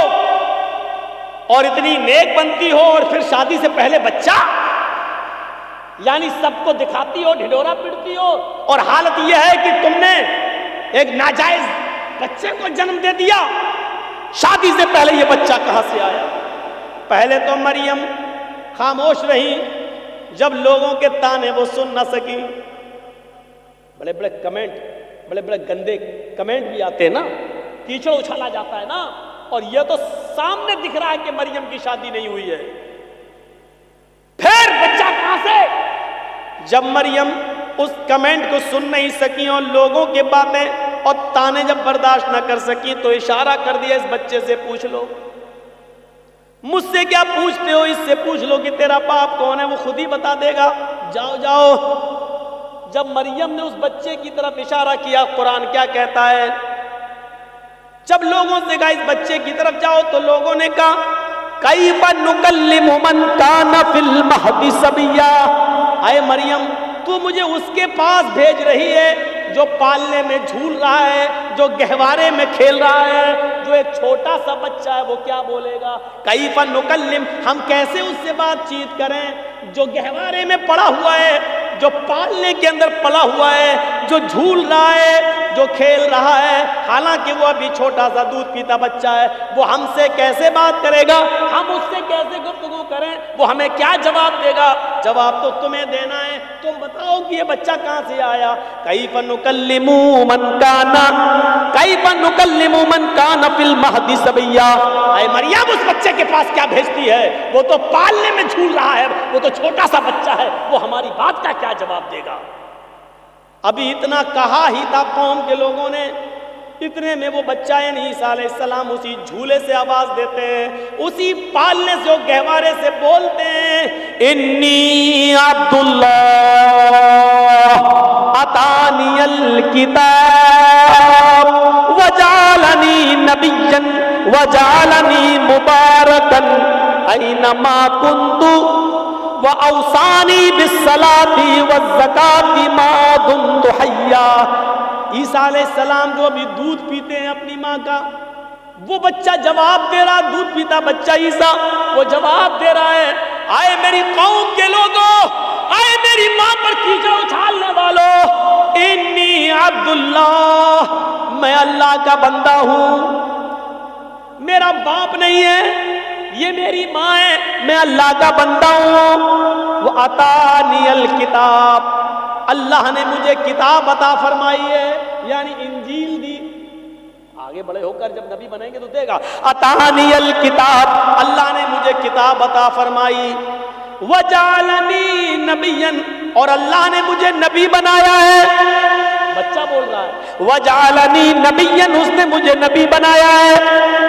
اور اتنی نیک بنتی ہو، اور پھر شادی سے پہلے بچہ، یعنی سب کو دکھاتی ہو، ڈھڈورا پڑتی ہو، اور حالت یہ ہے کہ تم نے ایک ناجائز بچے کو جنم دے دیا، شادی سے پہلے یہ بچہ کہاں سے آیا؟ پہلے تو مریم خاموش رہی، جب لوگوں کے تانے وہ سن نہ سکی، بڑے بڑے کمنٹ، بڑے بڑے گندے کمنٹ بھی آتے ہیں نا، کیچڑ اچھالا جاتا ہے نا، اور یہ تو سامنے دکھ رہا ہے کہ مریم کی شادی نہیں ہوئی ہے، پھر بچہ کہاں سے؟ جب مریم اس کمنٹ کو سن نہیں سکی اور لوگوں کے باتیں اور تانے جب برداشت نہ کر سکی تو اشارہ کر دیا اس بچے سے پوچھ لو۔ مجھ سے کیا پوچھتے ہو، اس سے پوچھ لو کہ تیرا باپ کون ہے، وہ خود ہی بتا دے گا، جاؤ جاؤ۔ جب مریم نے اس بچے کی طرف اشارہ کیا، قرآن کیا کہتا ہے؟ جب لوگوں سے کہا اس بچے کی طرف جاؤ تو لوگوں نے کہا کیف نکلم من کان فی المہد صبیا، اے مریم تو مجھے اس کے پاس بھیج رہی ہے جو پالنے میں جھول رہا ہے، جو گہوارے میں کھیل رہا ہے، جو ایک چھوٹا سا بچہ ہے، وہ کیا بولے گا؟ کیف نکلم، ہم کیسے اس سے بات چیت کریں جو گہوارے میں پڑا ہوا ہے، جو پالنے کے اندر پلا ہوا ہے، جو جھول رہا ہے، جو کھیل رہا ہے، حالانکہ وہ ابھی چھوٹا سا دودھ پیتا بچہ ہے، وہ ہم سے کیسے بات کرے گا؟ ہم اس سے کیسے گفتگو کریں؟ وہ ہمیں کیا جواب دے گا؟ جواب تو تمہیں دینا ہے، تم بتاؤ کہ یہ بچہ کہاں سے آیا؟ کیف نکلم من کان فی المہد صبیا، اے مریم اس بچے کے پاس کیا بھیجتی ہے؟ وہ تو پالنے میں جھول رہا ہے، وہ تو چھوٹا سا بچہ ہے، وہ ہماری بات کا کیا جواب دے گا؟ ابھی اتنا کہا ہی تھا قوم کے لوگوں نے، اتنے میں وہ بچہ یعنی عیسیٰ علیہ السلام اسی جھولے سے آواز دیتے ہیں، اسی پالنے سے، وہ گہوارے سے بولتے ہیں، انی عبداللہ اتانی الکتاب وجعلنی نبیا وجعلنی مبارکا اینما کنت وَأَوْصَانِي بِالصَّلَاةِ وَالزَّكَاةِ مَا دُمْتُ حَيًّا۔ عیسیٰ علیہ السلام جو ابھی دودھ پیتے ہیں اپنی ماں کا، وہ بچہ جواب دے رہا، دودھ پیتا بچہ عیسیٰ وہ جواب دے رہا ہے، آئے میری قوم کے لوگوں، آئے میری ماں پر کیچڑ اچھالنے والوں، انی عبداللہ، میں اللہ اللہ کا بندہ ہوں، میرا باپ نہیں ہے، یہ میری ماں ہے، میں اللہ کا بندہ ہوں۔ وَأَتَانِيَ الْكِتَابَ، اللہ نے مجھے کتاب عطا فرمائی ہے، یعنی انجیل دی۔ آگے بڑے ہو کر جب نبی بنیں گے تو دے گا اَتَانِيَ الْكِتَابَ، اللہ نے مجھے کتاب عطا فرمائی۔ وَجَعَلَنِي نَبِيًّا، اور اللہ نے مجھے نبی بنایا ہے۔ بچہ بول رہا ہے وَجَعَلَنِي نَبِيًّا، اس نے مجھے نبی بنایا ہے۔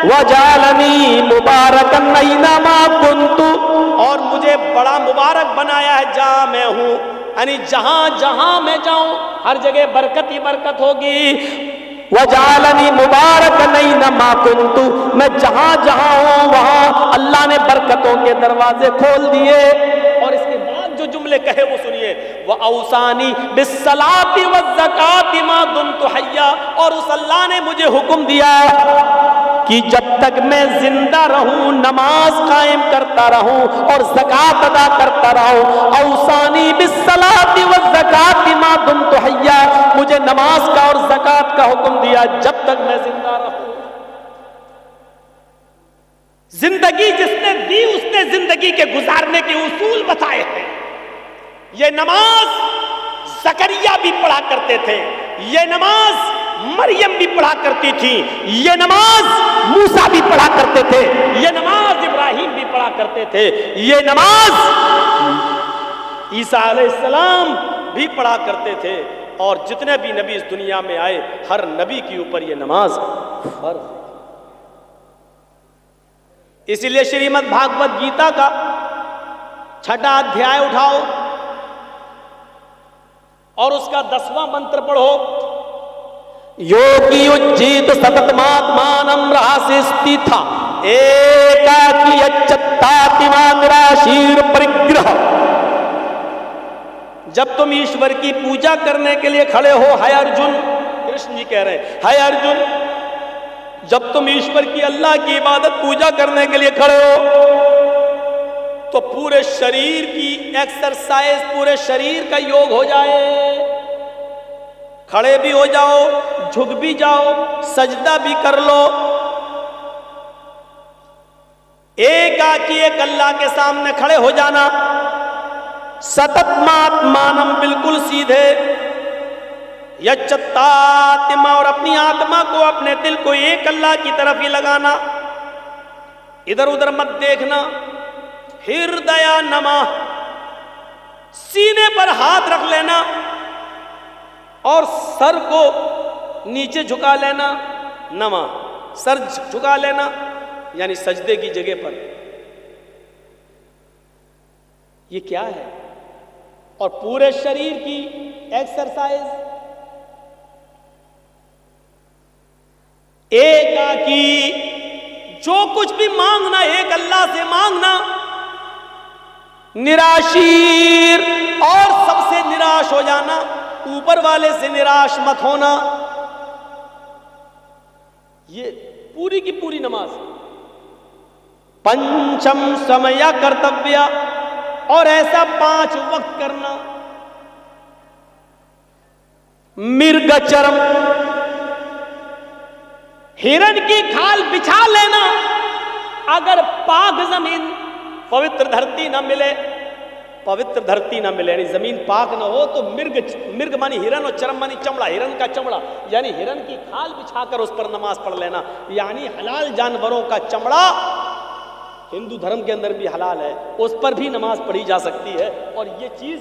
وَجَعَلَنِي مُبَارَكًا أَيْنَمَا كُنتُ، اور مجھے بڑا مبارک بنایا ہے جہاں میں ہوں، یعنی جہاں جہاں میں جاؤں ہر جگہ برکت ہی برکت ہوگی۔ وَجَعَلَنِي مُبَارَكًا أَيْنَمَا كُنتُ، میں جہاں جہاں ہوں وہاں اللہ نے برکتوں کے دروازے کھول دیے۔ اور اس کے بعد جو جملے کہے وہ سنیے، وَأَوْصَانِي بِالصَّلَاةِ وَالزَّكَاةِ مَا دُمْتُ حَيًّا، اور اس اللہ نے مجھے حکم دیا کہ جب تک میں زندہ رہوں نماز قائم کرتا رہوں اور زکوٰۃ ادا کرتا رہوں۔ اوصانی بالصلاۃ والزکوٰۃ ما دمت حیا، مجھے نماز کا اور زکوٰۃ کا حکم دیا جب تک میں زندہ رہوں۔ زندگی جس نے دی اس نے زندگی کے گزارنے کے اصول بتائے ہیں۔ یہ نماز زکریا بھی پڑھا کرتے تھے، یہ نماز مریم بھی پڑھا کرتی تھی، یہ نماز موسیٰ بھی پڑھا کرتے تھے، یہ نماز ابراہیم بھی پڑھا کرتے تھے، یہ نماز عیسیٰ علیہ السلام بھی پڑھا کرتے تھے، اور جتنے بھی نبی اس دنیا میں آئے ہر نبی کے اوپر یہ نماز فرض ہے۔ اسی لیے شریمد بھاگوت گیتا کا 6واں ادھیائے اٹھاؤ اور اس کا 10واں منتر پڑھو، یوگی اجیت ستتماتمانم راسستی تھا ایکاکی اچتاتما نراشیر پرگرہ۔ جب تم ایشور کی پوجا کرنے کے لیے کھڑے ہو، ہے ارجن، کرشن جی کہہ رہے ہیں، ہے ارجن، جب تم ایشور کی اللہ کی عبادت پوجا کرنے کے لیے کھڑے ہو تو پورے شریر کی ایکسرسائز، پورے شریر کا یوگ ہو جائے، کھڑے بھی ہو جاؤ، جھک بھی جاؤ، سجدہ بھی کر لو، ایک آکی ایک اللہ کے سامنے کھڑے ہو جانا، ستتماتمانم بالکل سیدھے، یچتاتما اور اپنی آتما کو، اپنے دل کو ایک اللہ کی طرف ہی لگانا، ادھر ادھر مت دیکھنا، ہردیا نما، سینے پر ہاتھ رکھ لینا اور سر کو نیچے جھکا لینا، نما سر جھکا لینا یعنی سجدے کی جگہ پر۔ یہ کیا ہے؟ اور پورے شریر کی ایکسرسائز، ایک آکی جو کچھ بھی مانگنا ایک اللہ سے مانگنا، نراشیر اور سب سے نراش ہو جانا، اوپر والے سے نراش مت ہونا، یہ پوری کی پوری نماز۔ پنچم سمیا کرتویہ، اور ایسا 5 وقت کرنا۔ مرگ چرم، ہرن کی کھال بچھا لینا، اگر پاک زمین پوتر دھرتی نہ ملے، پوتر دھرتی نہ ملے یعنی زمین پاک نہ ہو تو مرگ مانی ہرن اور چرم مانی چمڑا، ہرن کا چمڑا یعنی ہرن کی کھال بچھا کر اس پر نماز پڑھ لینا، یعنی حلال جانوروں کا چمڑا ہندو دھرم کے اندر بھی حلال ہے، اس پر بھی نماز پڑھی جا سکتی ہے۔ اور یہ چیز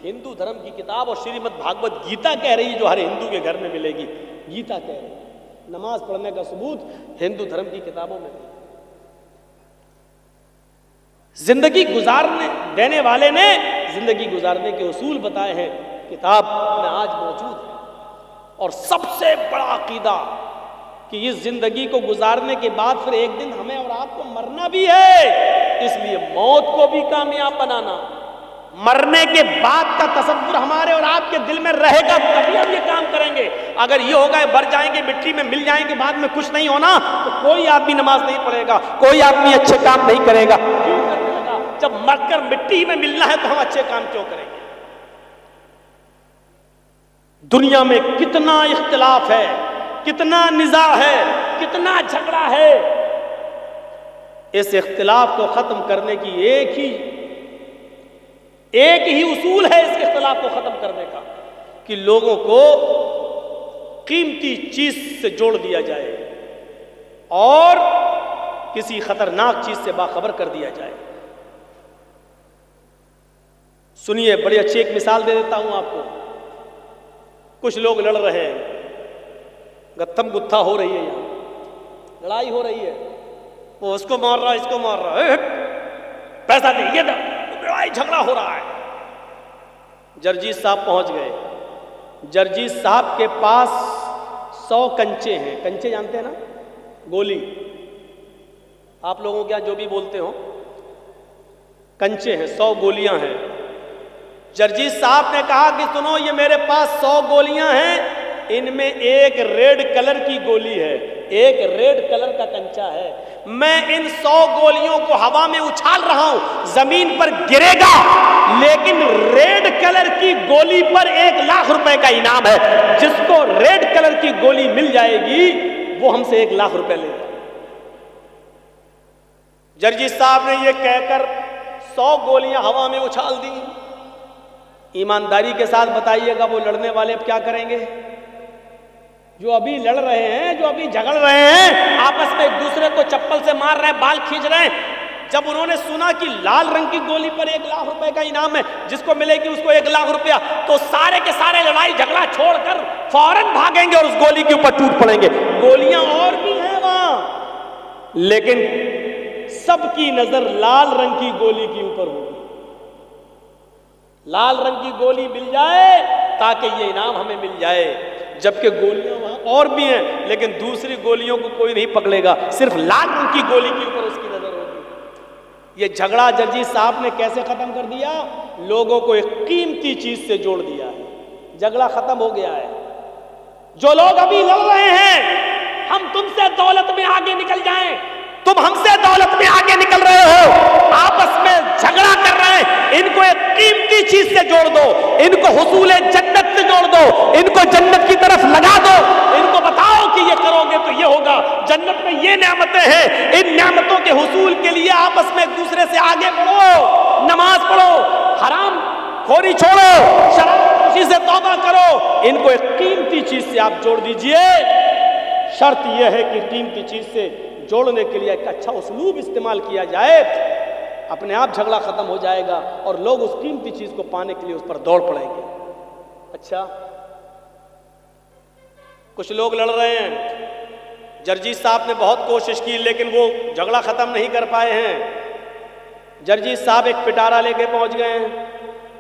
ہندو دھرم کی کتاب اور شریمد بھاگوت گیتا کہہ رہی ہے، جو ہر ہندو کے گھر میں ملے گی، گیتا کہہ رہی ہے، نماز پڑھنے کا ثبوت ہندو دھرم کی کتابوں میں ہے۔ زندگی گزارنے دینے والے نے زندگی گزارنے کے اصول بتائے ہیں، کتاب میں آج موجود ہے۔ اور سب سے بڑا عقیدہ کہ اس زندگی کو گزارنے کے بعد پھر ایک دن ہمیں اور آپ کو مرنا بھی ہے، اس لیے موت کو بھی کامیاب بنانا، مرنے کے بعد کا تصور ہمارے اور آپ کے دل میں رہے گا، تبھی ہم یہ کام کریں گے۔ اگر یہ ہوگا مر جائیں گے، مٹی میں مل جائیں گے، بعد میں کچھ نہیں ہونا، تو کوئی آدمی نماز نہیں پڑھے گا، کوئی آدمی اچھے کام نہیں کرے گا۔ جب مر کر مٹی میں ملنا ہے تو ہم اچھے کام کیوں کریں گے؟ دنیا میں کتنا اختلاف ہے، کتنا نزاع ہے، کتنا جھگڑا ہے۔ اس اختلاف کو ختم کرنے کی ایک ہی اصول ہے اس اختلاف کو ختم کرنے کا، کہ لوگوں کو قیمتی چیز سے جوڑ دیا جائے اور کسی خطرناک چیز سے باخبر کر دیا جائے۔ سنیے، بڑی اچھی ایک مثال دے دیتا ہوں آپ کو۔ کچھ لوگ لڑ رہے ہیں، گتھم گتھا ہو رہی ہے، یہاں لڑائی ہو رہی ہے، وہ اس کو مار رہا ہے، اس کو مار رہا ہے، پیسہ دے، یہ لڑائی جھگڑا ہو رہا ہے۔ جرجیت صاحب پہنچ گئے۔ جرجیت صاحب کے پاس 100 کنچے ہیں۔ کنچے جانتے ہیں نا؟ گولی، آپ لوگوں کیا جو بھی بولتے ہو، کنچے ہیں، 100 گولیاں ہیں۔ جرجیت صاحب نے کہا کہ سنو، یہ میرے پاس 100 گولیاں ہیں، ان میں ایک ریڈ کلر کی گولی ہے، ایک ریڈ کلر کا کنچا ہے، میں ان 100 گولیوں کو ہوا میں اچھال رہا ہوں، زمین پر گرے گا، لیکن ریڈ کلر کی گولی پر 1,00,000 روپے کا انعام ہے۔ جس کو ریڈ کلر کی گولی مل جائے گی وہ ہم سے 1,00,000 روپے لے گا۔ جرجیت صاحب نے یہ کہہ کر 100 گولیاں ہوا میں اچھال دی۔ ایمانداری کے ساتھ بتائیے گا وہ لڑنے والے اب کیا کریں گے؟ جو ابھی لڑ رہے ہیں، جو ابھی جھگڑ رہے ہیں، آپس میں ایک دوسرے کو چپل سے مار رہے ہیں، بال کھینچ رہے ہیں، جب انہوں نے سنا کہ لال رنگ کی گولی پر 1,00,000 روپے کا انعام ہے، جس کو ملے گی اس کو 1,00,000 روپیہ، تو سارے کے سارے لڑائی جھگڑا چھوڑ کر فوراً بھاگیں گے اور اس گولی کے اوپر ٹوٹ پڑیں گے۔ گولیاں اور بھی ہیں وہاں، لیکن سب کی نظر لال رنگ کی گولی کے اوپر ہوگی۔ لال رنگ کی گولی مل جائے تاکہ یہ انعام ہمیں مل جائے، جبکہ گولیاں وہاں اور بھی ہیں، لیکن دوسری گولیوں کو کوئی نہیں پکڑے گا، صرف لال رنگ کی گولی کے اوپر اس کی نظر ہوگی۔ یہ جھگڑا جرجیت صاحب نے کیسے ختم کر دیا؟ لوگوں کو ایک قیمتی چیز سے جوڑ دیا ہے، جھگڑا ختم ہو گیا ہے۔ جو لوگ ابھی لڑ رہے ہیں، ہم تم سے دولت میں آگے نکل جائیں، تم ہم سے دولت میں آگے نکل رہے ہو، آپس میں جھگڑا کر رہے ہیں، ان کو ایک قیمتی چیز سے جوڑ دو، ان کو حصول جنت سے جوڑ دو، ان کو جنت کی طرف لگا دو، ان کو بتاؤ کہ یہ کرو گے تو یہ ہوگا، جنت میں یہ نعمتیں ہیں، ان نعمتوں کے حصول کے لیے آپس میں ایک دوسرے سے آگے بڑھو، نماز پڑھو، حرام خوری چھوڑو، شراب نوشی سے توبہ کرو، ان کو ایک قیمتی چیز سے آپ جوڑ دیجئے۔ شرط یہ ہے کہ قیمتی چیز سے جوڑنے کے لیے ایک اچھا اسلوب استعمال کیا جائے، اپنے آپ جھگڑا ختم ہو جائے گا اور لوگ اس قیمتی چیز کو پانے کے لیے اس پر دوڑ پڑیں گے۔ اچھا، کچھ لوگ لڑ رہے ہیں، جرجیت صاحب نے بہت کوشش کی لیکن وہ جھگڑا ختم نہیں کر پائے ہیں۔ جرجیت صاحب ایک پٹارا لے کے پہنچ گئے ہیں،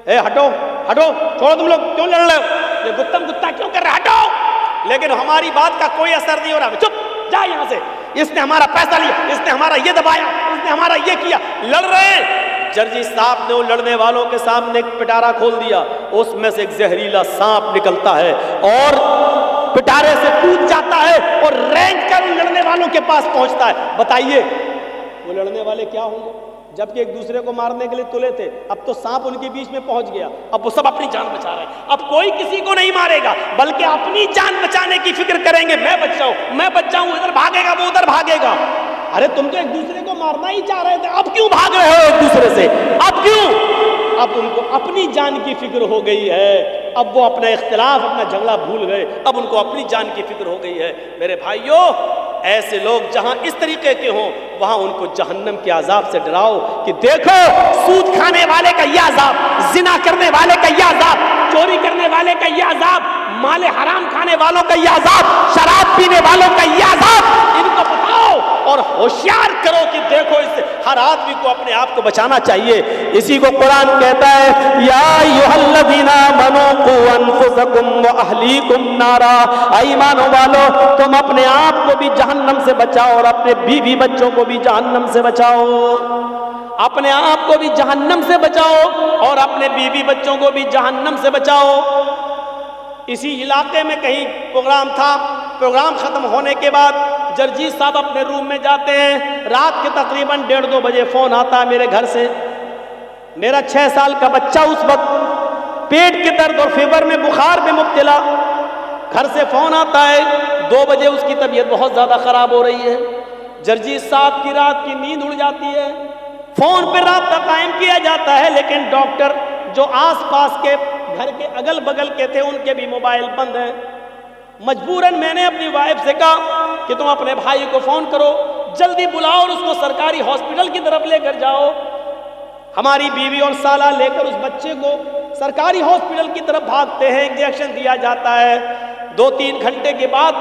اے ہٹو ہٹو، چھوڑو، تم لوگ کیوں لڑ رہے ہو، یہ گتم گتا کیوں کر رہے، ہٹو، لیکن ہماری بات کا کوئی اثر نہیں ہو رہا، چپ جا یہاں سے، اس نے ہمارا پیسہ لیا، اس نے ہمارا یہ دبایا، اس نے ہمارا یہ کیا، لڑ رہے ہیں۔ جرجیت صاحب نے ان لڑنے والوں کے سامنے ایک پٹارا کھول دیا، اس میں سے ایک زہریلا سانپ نکلتا ہے اور پٹارے سے کود جاتا ہے اور رینگ کر ان لڑنے والوں کے پاس پہنچتا ہے۔ بتائیے وہ لڑنے والے کیا ہوں گے؟ جبکہ ایک دوسرے کو مارنے کے لیے تلے تھے، اب تو سانپ ان کے بیچ میں پہنچ گیا، اب وہ سب اپنی جان بچا رہے ہیں، اب کوئی کسی کو نہیں مارے گا بلکہ اپنی جان بچانے کی فکر کریں گے، میں بچ جاؤں، میں بچ جاؤں، ادھر بھاگے گا وہ ادھر بھاگے گا۔ ارے تم تو ایک دوسرے کو مارنا ہی چاہ رہے تھے، اب کیوں بھاگ رہے ہو ایک دوسرے سے، اب کیوں؟ اب ان کو اپنی جان کی فکر ہو گئی ہے، اب وہ اپنا اختلاف، اپنا جھگڑا بھول گئے، اب ان کو اپنی جان کی فکر ہو گئی ہے۔ میرے بھائیوں، ایسے لوگ جہاں اس طریقے کے ہوں وہاں ان کو جہنم کے عذاب سے ڈراؤ کہ دیکھو سود کھانے والے کا یہ عذاب، زنا کرنے والے کا یہ عذاب، چوری کرنے والے کا یہ عذاب، مال حرام کھانے والوں کا یہ عذاب، شراب پینے والوں کا یہ عذاب، ان کو بتاؤ اور ہوشیار کرو کہ دیکھو اس سے ہر آدمی کو اپنے آپ کو بچانا چاہیے۔ اسی کو قرآن کہتا ہے، یا ایھا الذین آمنوا قوا انفسکم واہلیکم نارا، ایمان والو تم اپنے آپ کو بھی جہنم سے بچاؤ اور اپنے بیوی بچوں کو بھی جہنم سے بچاؤ، اپنے آپ کو بھی جہنم سے بچاؤ اور اپنے بیوی بچوں کو بھی جہنم سے بچاؤ۔ اسی علاقے میں کہیں پروگرام تھا، پروگرام ختم ہونے کے بعد جرجیت صاحب اپنے روم میں جاتے ہیں، رات کے تقریباً 1:30 بجے فون آتا ہے میرے گھر سے، میرا 6 سال کا بچہ اس وقت پیٹ کے درد اور فیور میں بخار میں مبتلا، گھر سے فون آتا ہے 2 بجے اس کی طبیعت بہت زیادہ خراب ہو رہی ہے، جرجیت صاحب کی رات کی نیند اڑ جاتی ہے، فون پہ رابطہ قائم کیا جاتا ہے، لیکن ڈاکٹر جو آس پاس کے گھر کے اگل بگل کے تھے ان کے بھی موبائل بند ہیں۔ مجبوراً میں نے اپنی وائف سے کہا کہ تم اپنے بھائی کو فون کرو، جلدی بلاؤ اور اس کو سرکاری ہاسپٹل کی طرف لے کر جاؤ۔ ہماری بیوی اور سالہ لے کر اس بچے کو سرکاری ہاسپٹل کی طرف بھاگتے ہیں، انجیکشن دیا جاتا ہے۔ 2-3 گھنٹے کے بعد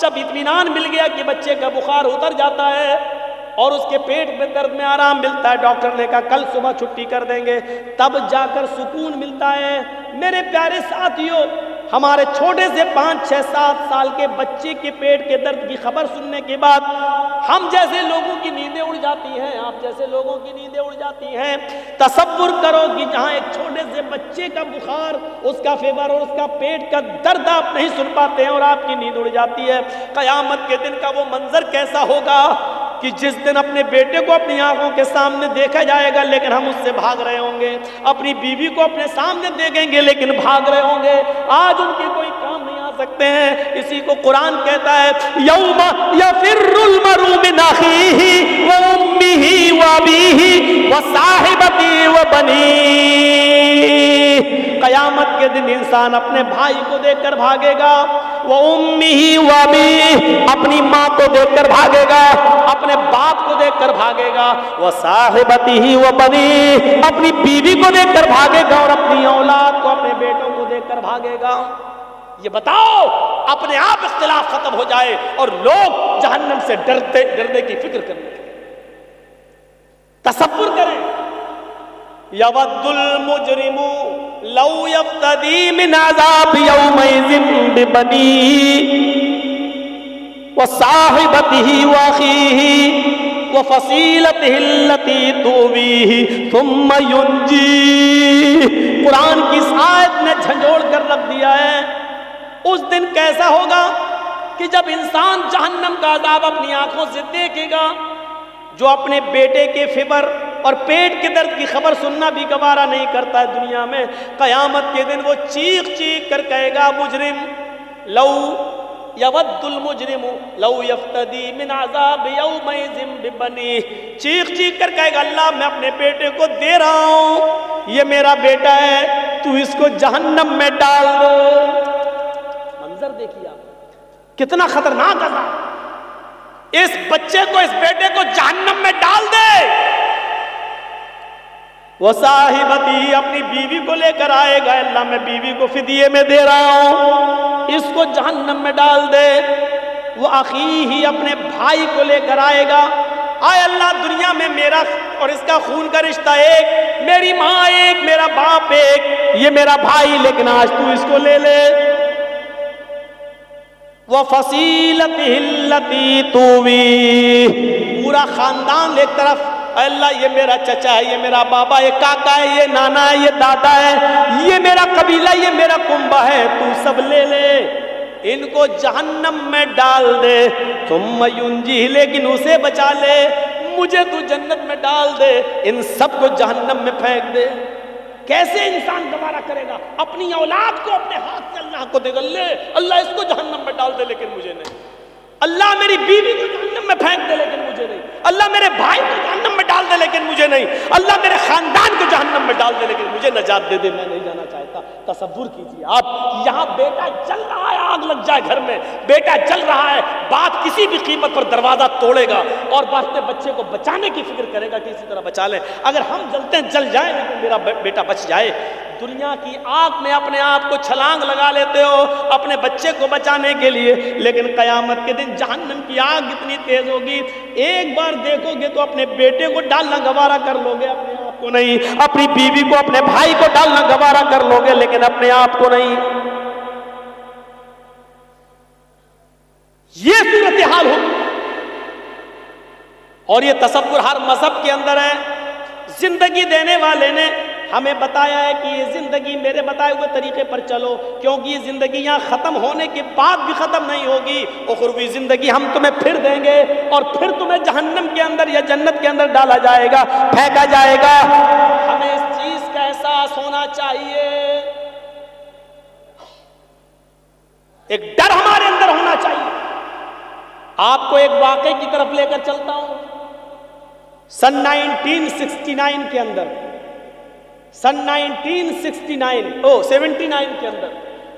جب اطمینان مل گیا کہ بچے کا بخار اتر جاتا ہے اور اس کے پیٹ میں درد میں آرام ملتا ہے، ڈاکٹر نے کہا کل صبح چھٹی کر دیں گے، تب جا کر سکون ملتا ہے۔ میرے پیارے ساتھیوں، ہمارے چھوٹے سے 5-6-7 سال کے بچے کے پیٹ کے درد کی خبر سننے کے بعد ہم جیسے لوگوں کی نیندیں اڑ جاتی ہیں، آپ جیسے لوگوں کی نیندیں اڑ جاتی ہیں۔ تصور کرو کہ جہاں ایک چھوٹے سے بچے کا بخار، اس کا فیور اور اس کا پیٹ کا درد آپ نہیں سن پاتے ہیں اور آپ کی نیند اڑ جاتی ہے۔ قیامت کے دن کا وہ منظر کیسا ہوگا کہ جس دن اپنے بیٹے کو اپنی آنکھوں کے سامنے دیکھا جائے گا لیکن ہم اس سے بھاگ رہے ہوں گے، اپنی بیوی کو اپنے سامنے دیکھیں گے لیکن بھاگ رہے ہوں گے، آج ان کے کوئی کام نہیں آ سکتے ہیں۔ اسی کو قرآن کہتا ہے یوم یفر المرء من اخیہ وامہ وابیہ وصاحبتہ وبنیہ۔ قیامت کے دن انسان اپنے بھائی کو دیکھ کر بھاگے گا، وامہ وابیہ اپنی ماں کو دیکھ کر بھاگے گا، اپنے باپ کو دیکھ کر بھاگے گا، وصاحبتہ وبنیہ اپنی بیوی کو دیکھ کر بھاگے گا اور اپنی اولاد کو، اپنے بیٹوں کو دیکھ کر بھاگے گا۔ یہ بتاؤ اپنے آپ اختلاف ختم ہو جائے اور لوگ جہنم سے ڈرنے کی فکر کرنے لگے۔ تصور کریں، یود المجرم لو یفتدی من عذاب یومئذ ببنیہ وصاحبتہ واخیہ وفصیلتہ التی تؤویہ ثم ینجیہ۔ قرآن کی اس آیت نے جھنجھوڑ کر رکھ دیا ہے۔ اس دن کیسا ہوگا کہ جب انسان جہنم کا عذاب اپنی آنکھوں سے دیکھے گا، جو اپنے بیٹے کے فیور اور پیٹ کے درد کی خبر سننا بھی گوارا نہیں کرتا ہے دنیا میں، قیامت کے دن وہ چیخ چیخ کر کہے گا مجرم لو یود المجرم لو یفتدی من عذاب یومئذ ببنیہ، چیخ چیخ کر کہے گا اللہ میں اپنے بیٹے کو دے رہا ہوں، یہ میرا بیٹا ہے، تو اس کو جہنم میں ڈال دو۔ منظر دیکھیے آپ، کتنا خطرناک عذاب، اس بچے کو، اس بیٹے کو جہنم میں ڈال دے۔ وہ صاحبتی اپنی بیوی کو لے کر آئے گا، اللہ میں بیوی کو فدیے میں دے رہا ہوں، اس کو جہنم میں ڈال دے۔ وہ اخیہ اپنے بھائی کو لے کر آئے گا، آئے اللہ دنیا میں میرا اور اس کا خون کا رشتہ ایک، میری ماں ایک، میرا باپ ایک، یہ میرا بھائی، لیکن آج تو اس کو لے لے۔ وَفَصِيلَتِهِ الَّتِي تُؤْوِيهِ پورا خاندان ایک طرف، اے اللہ یہ میرا چچا ہے، یہ میرا بابا، یہ کاکا ہے، یہ نانا ہے، یہ دادا ہے، یہ میرا قبیلہ، یہ میرا کنبہ ہے، تو سب لے لے، ان کو جہنم میں ڈال دے۔ ثُمَّ يُنْجِهِ لیکن اسے بچا لے، مجھے تو جنت میں ڈال دے، ان سب کو جہنم میں پھینک دے۔ کیسے انسان گوارا کرے گا اپنی اولاد کو اپنے ہاتھ سے اللہ کو دے گا، لے اللہ اس کو جہنم میں ڈال دے لیکن مجھے نہیں، اللہ میری بیوی کو جہنم میں پھینک دے لیکن مجھے نہیں، اللہ میرے بھائی کو جہنم میں ڈال دے لیکن مجھے نہیں، اللہ میرے خاندان کو جہنم میں ڈال دے لیکن مجھے نجات دے دے، میں نہیں جانا چاہتا۔ تصور کیجیے آپ، یہاں بیٹا جل رہا ہے، آگ لگ جائے گھر میں، بیٹا جل رہا ہے، باپ کسی بھی قیمت پر دروازہ توڑے گا اور اپنے بچے کو بچانے کی فکر کرے گا کہ اسی طرح بچا لیں، اگر ہم جلتے ہیں جل جائیں لیکن میرا بیٹا بچ جائے۔ دنیا کی آگ میں اپنے آپ کو چھلانگ لگا لیتے ہو اپنے بچے کو بچانے کے لیے، لیکن قیامت کے دن جہنم کی آگ اتنی تیز ہوگی، ایک بار دیکھو گے تو اپنے بیٹے کو ڈالنا گوارا کر لو گے، اپنے آپ کو نہیں، اپنی بیوی کو، اپنے بھائی کو ڈالنا گوارا کر لو گے لیکن اپنے آپ کو نہیں۔ یہ صورتحال ہوگی اور یہ تصور ہر مذہب کے اندر ہے۔ زندگی دینے والے نے ہمیں بتایا ہے کہ یہ زندگی میرے بتائے ہوئے طریقے پر چلو، کیونکہ یہ زندگی یہاں ختم ہونے کے بعد بھی ختم نہیں ہوگی، اخروی زندگی ہم تمہیں پھر دیں گے اور پھر تمہیں جہنم کے اندر یا جنت کے اندر ڈالا جائے گا، پھینکا جائے گا۔ ہمیں اس چیز کا احساس ہونا چاہیے۔ ایک ڈر ہمارے اندر ہونا چاہیے. آپ کو ایک واقعے کی طرف لے کر چلتا ہوں. سن 1969 کے اندر، سن 79 کے اندر،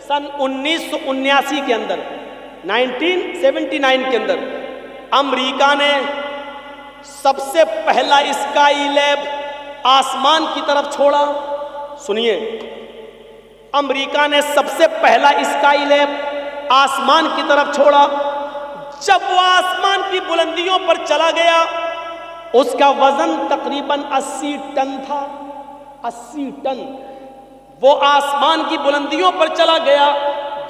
سن 1979 کے اندر، 1979 کے اندر امریکہ نے سب سے پہلا اسکائی لیب آسمان کی طرف چھوڑا. سنیے، امریکہ نے سب سے پہلا اسکائی لیب آسمان کی طرف چھوڑا. جب وہ آسمان کی بلندیوں پر چلا گیا، اس کا وزن تقریباً 80 ٹن تھا. 80 ٹن. وہ آسمان کی بلندیوں پر چلا گیا.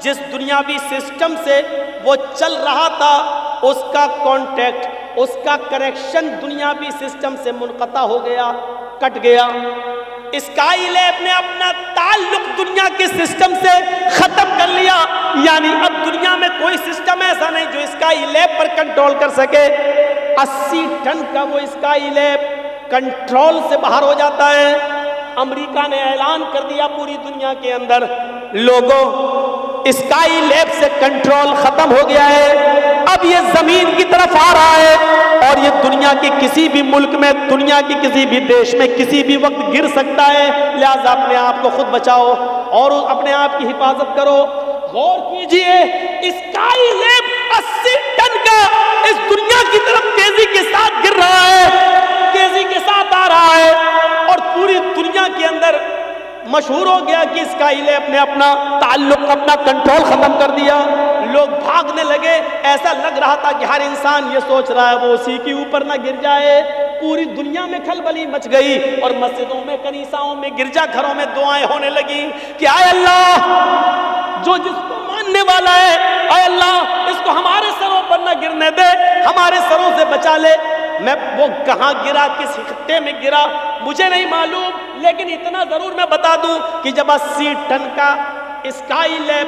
جس دنیاوی سسٹم سے وہ چل رہا تھا، اس کا کانٹیکٹ، اس کا کنیکشن دنیاوی سسٹم سے منقطع ہو گیا، کٹ گیا. اسکائی لیب نے اپنا تعلق دنیا کے سسٹم سے ختم کر لیا. یعنی اب دنیا میں کوئی سسٹم ایسا نہیں جو اسکائی لیب پر کنٹرول کر سکے. 80 ٹن کا وہ اسکائی لیب کنٹرول سے باہر ہو جاتا ہے. امریکہ نے اعلان کر دیا پوری دنیا کے اندر، لوگوں، اسکائی لیب سے کنٹرول ختم ہو گیا ہے، اب یہ زمین کی طرف آ رہا ہے اور یہ دنیا کے کسی بھی ملک میں، دنیا کے کسی بھی دیش میں کسی بھی وقت گر سکتا ہے. لہذا اپنے آپ کو خود بچاؤ اور اپنے آپ کی حفاظت کرو. غور کیجئے، اسکائی لیب 80 ٹن کا اس دنیا کی طرف تیزی کے ساتھ گر رہا ہے، تیزی کے ساتھ آ رہا ہے، اور پوری دنیا کے اندر مشہور ہو گیا کہ اسکائی لیب نے اپنا تعلق، اپنا کنٹرول ختم کر دیا. لوگ بھاگنے لگے. ایسا لگ رہا تھا کہ ہر انسان یہ سوچ رہا ہے وہ اسی کے اوپر نہ گر جائے. پوری دنیا میں کھلبلی مچ گئی اور مسجدوں میں، کنیساؤں میں، گرجا گھروں میں دعائیں ہونے لگی کہ اے اللہ، جو جس کو ماننے والا ہے، اے اللہ اس کو ہمارے سروں پر نہ گرنے دے، ہمارے سروں سے بچا لے. وہ کہاں گرا، کس خطے میں گرا مجھے نہیں معلوم، لیکن اتنا ضرور میں بتا دوں کہ جب 80 ٹن کا اسکائی لیب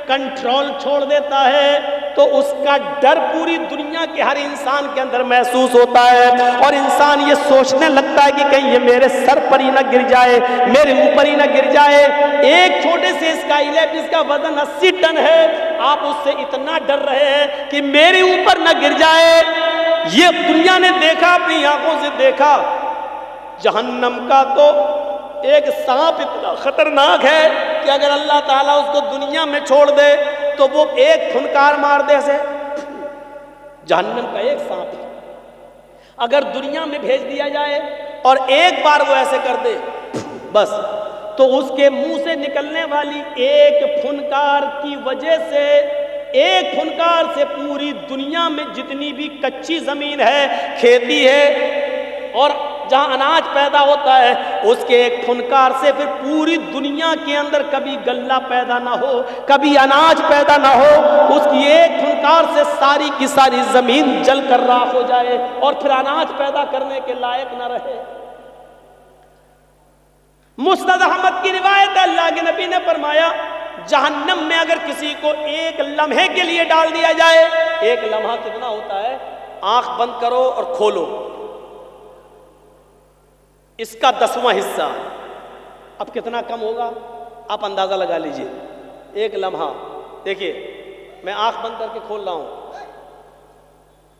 کنٹرول چھوڑ دیتا ہے تو اس کا ڈر پوری دنیا کے ہر انسان کے اندر محسوس ہوتا ہے، اور انسان یہ سوچنے لگتا ہے کہ کہیں یہ میرے سر پر ہی نہ گر جائے، میرے اوپر ہی نہ گر جائے. ایک چھوٹے سے اسکائی لیب جس کا وزن 80 ٹن ہے، آپ اس سے اتنا ڈر رہے ہیں کہ میرے اوپر نہ گر جائے. یہ دنیا نے دیکھا، اپنی آنکھوں سے دیکھا. جہنم کا تو ایک سانپ اتنا خطرناک ہے کہ اگر اللہ تعالیٰ اس کو دنیا میں چھوڑ دے تو وہ ایک پھنکار مار دے سے. جہنم کا ایک سانپ اگر دنیا میں بھیج دیا جائے اور ایک بار وہ ایسے کر دے بس، تو اس کے منہ سے نکلنے والی ایک پھنکار کی وجہ سے، ایک پھنکار سے پوری دنیا میں جتنی بھی کچی زمین ہے، کھیتی ہے اور جہاں اناج پیدا ہوتا ہے، اس کے ایک پھنکار سے پھر پوری دنیا کے اندر کبھی غلہ پیدا نہ ہو، کبھی اناج پیدا نہ ہو. اس کی ایک پھنکار سے ساری کی ساری زمین جل کر راکھ ہو جائے اور پھر اناج پیدا کرنے کے لائق نہ رہے. مسند احمد کی روایت ہے، اللہ کے نبی نے فرمایا جہنم میں اگر کسی کو ایک لمحے کے لیے ڈال دیا جائے، ایک لمحہ کتنا ہوتا ہے؟ آنکھ بند کرو اور کھولو، اس کا 10واں حصہ. اب کتنا کم ہوگا آپ اندازہ لگا لیجئے. ایک لمحہ، دیکھیے میں آنکھ بند کر کے کھول رہا ہوں،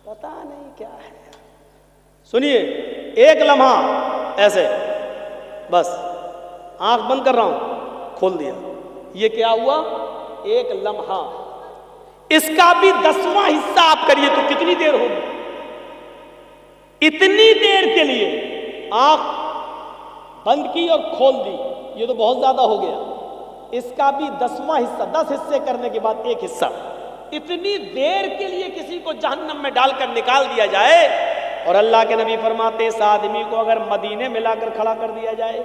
پتہ نہیں کیا ہے. سنیے، ایک لمحہ ایسے بس آنکھ بند کر رہا ہوں، کھول دیا. یہ کیا ہوا؟ ایک لمحہ. اس کا بھی 10واں حصہ آپ کریے تو کتنی دیر ہوگی؟ اتنی دیر کے لیے آنکھ بند کی اور کھول دی، یہ تو بہت زیادہ ہو گیا. اس کا بھی 10واں حصہ، 10 حصے کرنے کے بعد ایک حصہ. اتنی دیر کے لیے کسی کو جہنم میں ڈال کر نکال دیا جائے، اور اللہ کے نبی فرماتے ہیں اس آدمی کو اگر مدینے میں لا کر کھڑا کر دیا جائے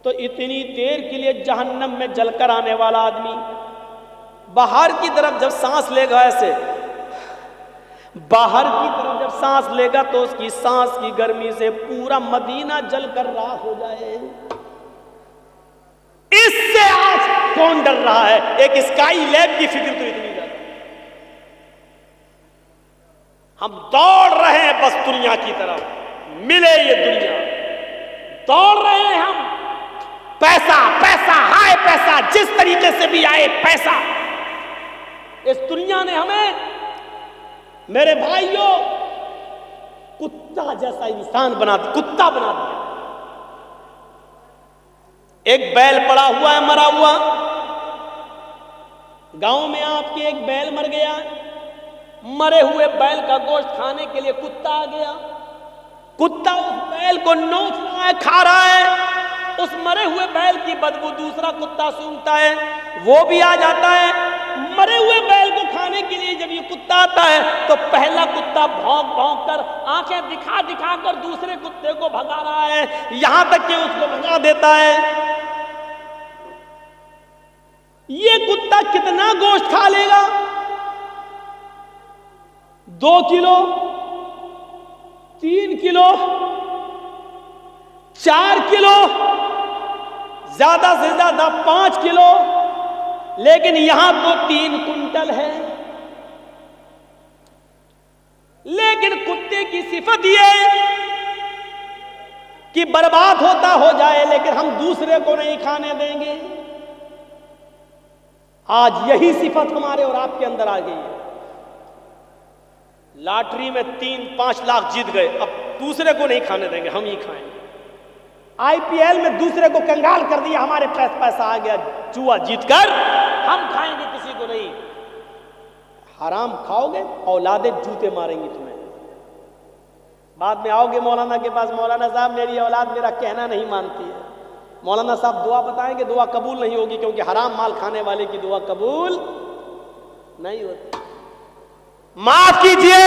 تو اتنی دیر کے لیے جہنم میں جل کر آنے والا آدمی باہر کی طرف جب سانس لے گا، ایسے باہر کی طرف جب سانس لے گا تو اس کی سانس کی گرمی سے پورا مدینہ جل کر راکھ ہو جائے. اس سے آج کون ڈر رہا ہے؟ ایک اسکائی لیب کی فکر تو اتنی زیادہ. ہم دوڑ رہے ہیں بس دنیا کی طرف، ملے یہ دنیا، دوڑ رہے ہیں ہم. پیسہ پیسہ ہائے پیسہ، جس طریقے سے بھی آئے پیسہ. اس دنیا نے ہمیں میرے بھائیوں کتا جیسا انسان بنا دیا، کتا بنا دیا۔ ایک بیل پڑا ہوا ہے مرا ہوا، گاؤں میں آپ کے ایک بیل مر گیا، مرے ہوئے بیل کا گوشت کھانے کے لیے کتا آ گیا، کتا اس بیل کو نوچ رہا ہے، کھا رہا ہے، اس مرے ہوئے بیل کی بدبو دوسرا کتا سونگتا ہے، وہ بھی آ جاتا ہے، مرے ہوئے بیل کو کھانے کے لیے جب یہ کتا آتا ہے تو پہلا کتا بھونک بھونک کر آنکھیں دکھا دکھا کر دوسرے کتے کو بھگا رہا ہے، یہاں تک کہ اس کو بھگا دیتا ہے۔ یہ کتا کتنا گوشت کھا لے گا؟ 2 کلو، 3 کلو، 4 کلو، زیادہ سے زیادہ 5 کلو، لیکن یہاں تو 3 کنٹل ہے۔ لیکن کتے کی صفت یہ ہے کہ برباد ہوتا ہو جائے لیکن ہم دوسرے کو نہیں کھانے دیں گے۔ آج یہی صفت ہمارے اور آپ کے اندر آ گئی ہے۔ لاٹری میں 3-5 لاکھ جیت گئے، اب دوسرے کو نہیں کھانے دیں گے، ہم ہی کھائیں گے۔ IPL میں دوسرے کو کنگال کر دیا، ہمارے پاس پیسہ آ گیا، جوا جیت کر ہم کھائیں گے، کسی کو نہیں۔ حرام کھاؤ گے اولادیں جوتے ماریں گی تمہیں۔ بعد میں آؤ گے مولانا کے پاس، مولانا صاحب میری اولاد میرا کہنا نہیں مانتی ہے، مولانا صاحب دعا بتائیں گے، دعا قبول نہیں ہوگی کیونکہ حرام مال کھانے والے کی دعا قبول نہیں ہوتی۔ معاف کیجئے،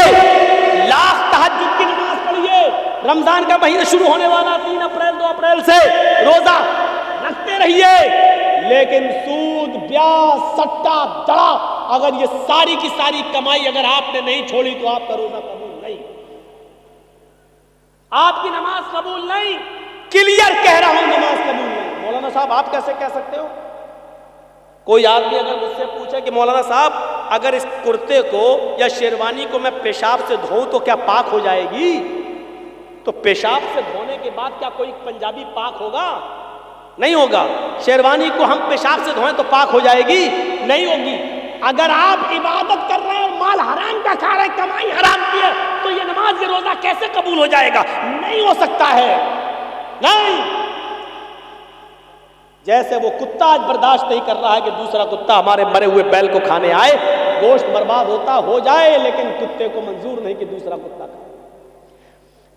لاکھ تہجد کی نماز پڑھیے، رمضان کا مہینہ شروع ہونے والا 3 اپریل 2 اپریل سے روزہ رکھتے رہیے، لیکن سود، بیاج، سٹا، دڑا، اگر یہ ساری کی ساری کمائی اگر آپ نے نہیں چھوڑی تو آپ کا روزہ قبول نہیں، آپ کی نماز قبول نہیں۔ کلیئر کہہ رہا ہوں، نماز قبول نہیں۔ مولانا صاحب آپ کیسے کہہ سکتے ہو؟ کوئی آدمی اگر مجھ سے پوچھے کہ مولانا صاحب اگر اس کرتے کو یا شیروانی کو میں پیشاب سے دھوؤں تو کیا پاک ہو جائے گی؟ تو پیشاب سے دھونے کے بعد کیا کوئی پنجابی پاک ہوگا؟ نہیں ہوگا۔ شیروانی کو ہم پیشاب سے دھوئیں تو پاک ہو جائے گی؟ نہیں ہوگی۔ اگر آپ عبادت کر رہے ہیں اور مال حرام کا کھا رہے ہیں، کمائی حرام کی ہے، تو یہ نماز یہ روزہ کیسے قبول ہو جائے گا؟ نہیں ہو سکتا ہے، نہیں۔ جیسے وہ کتا آج برداشت نہیں کر رہا ہے کہ دوسرا کتا ہمارے مرے ہوئے بیل کو کھانے آئے، گوشت برباد ہوتا ہو جائے، لیکن کتے کو منظور نہیں کہ دوسرا کتا کھائے۔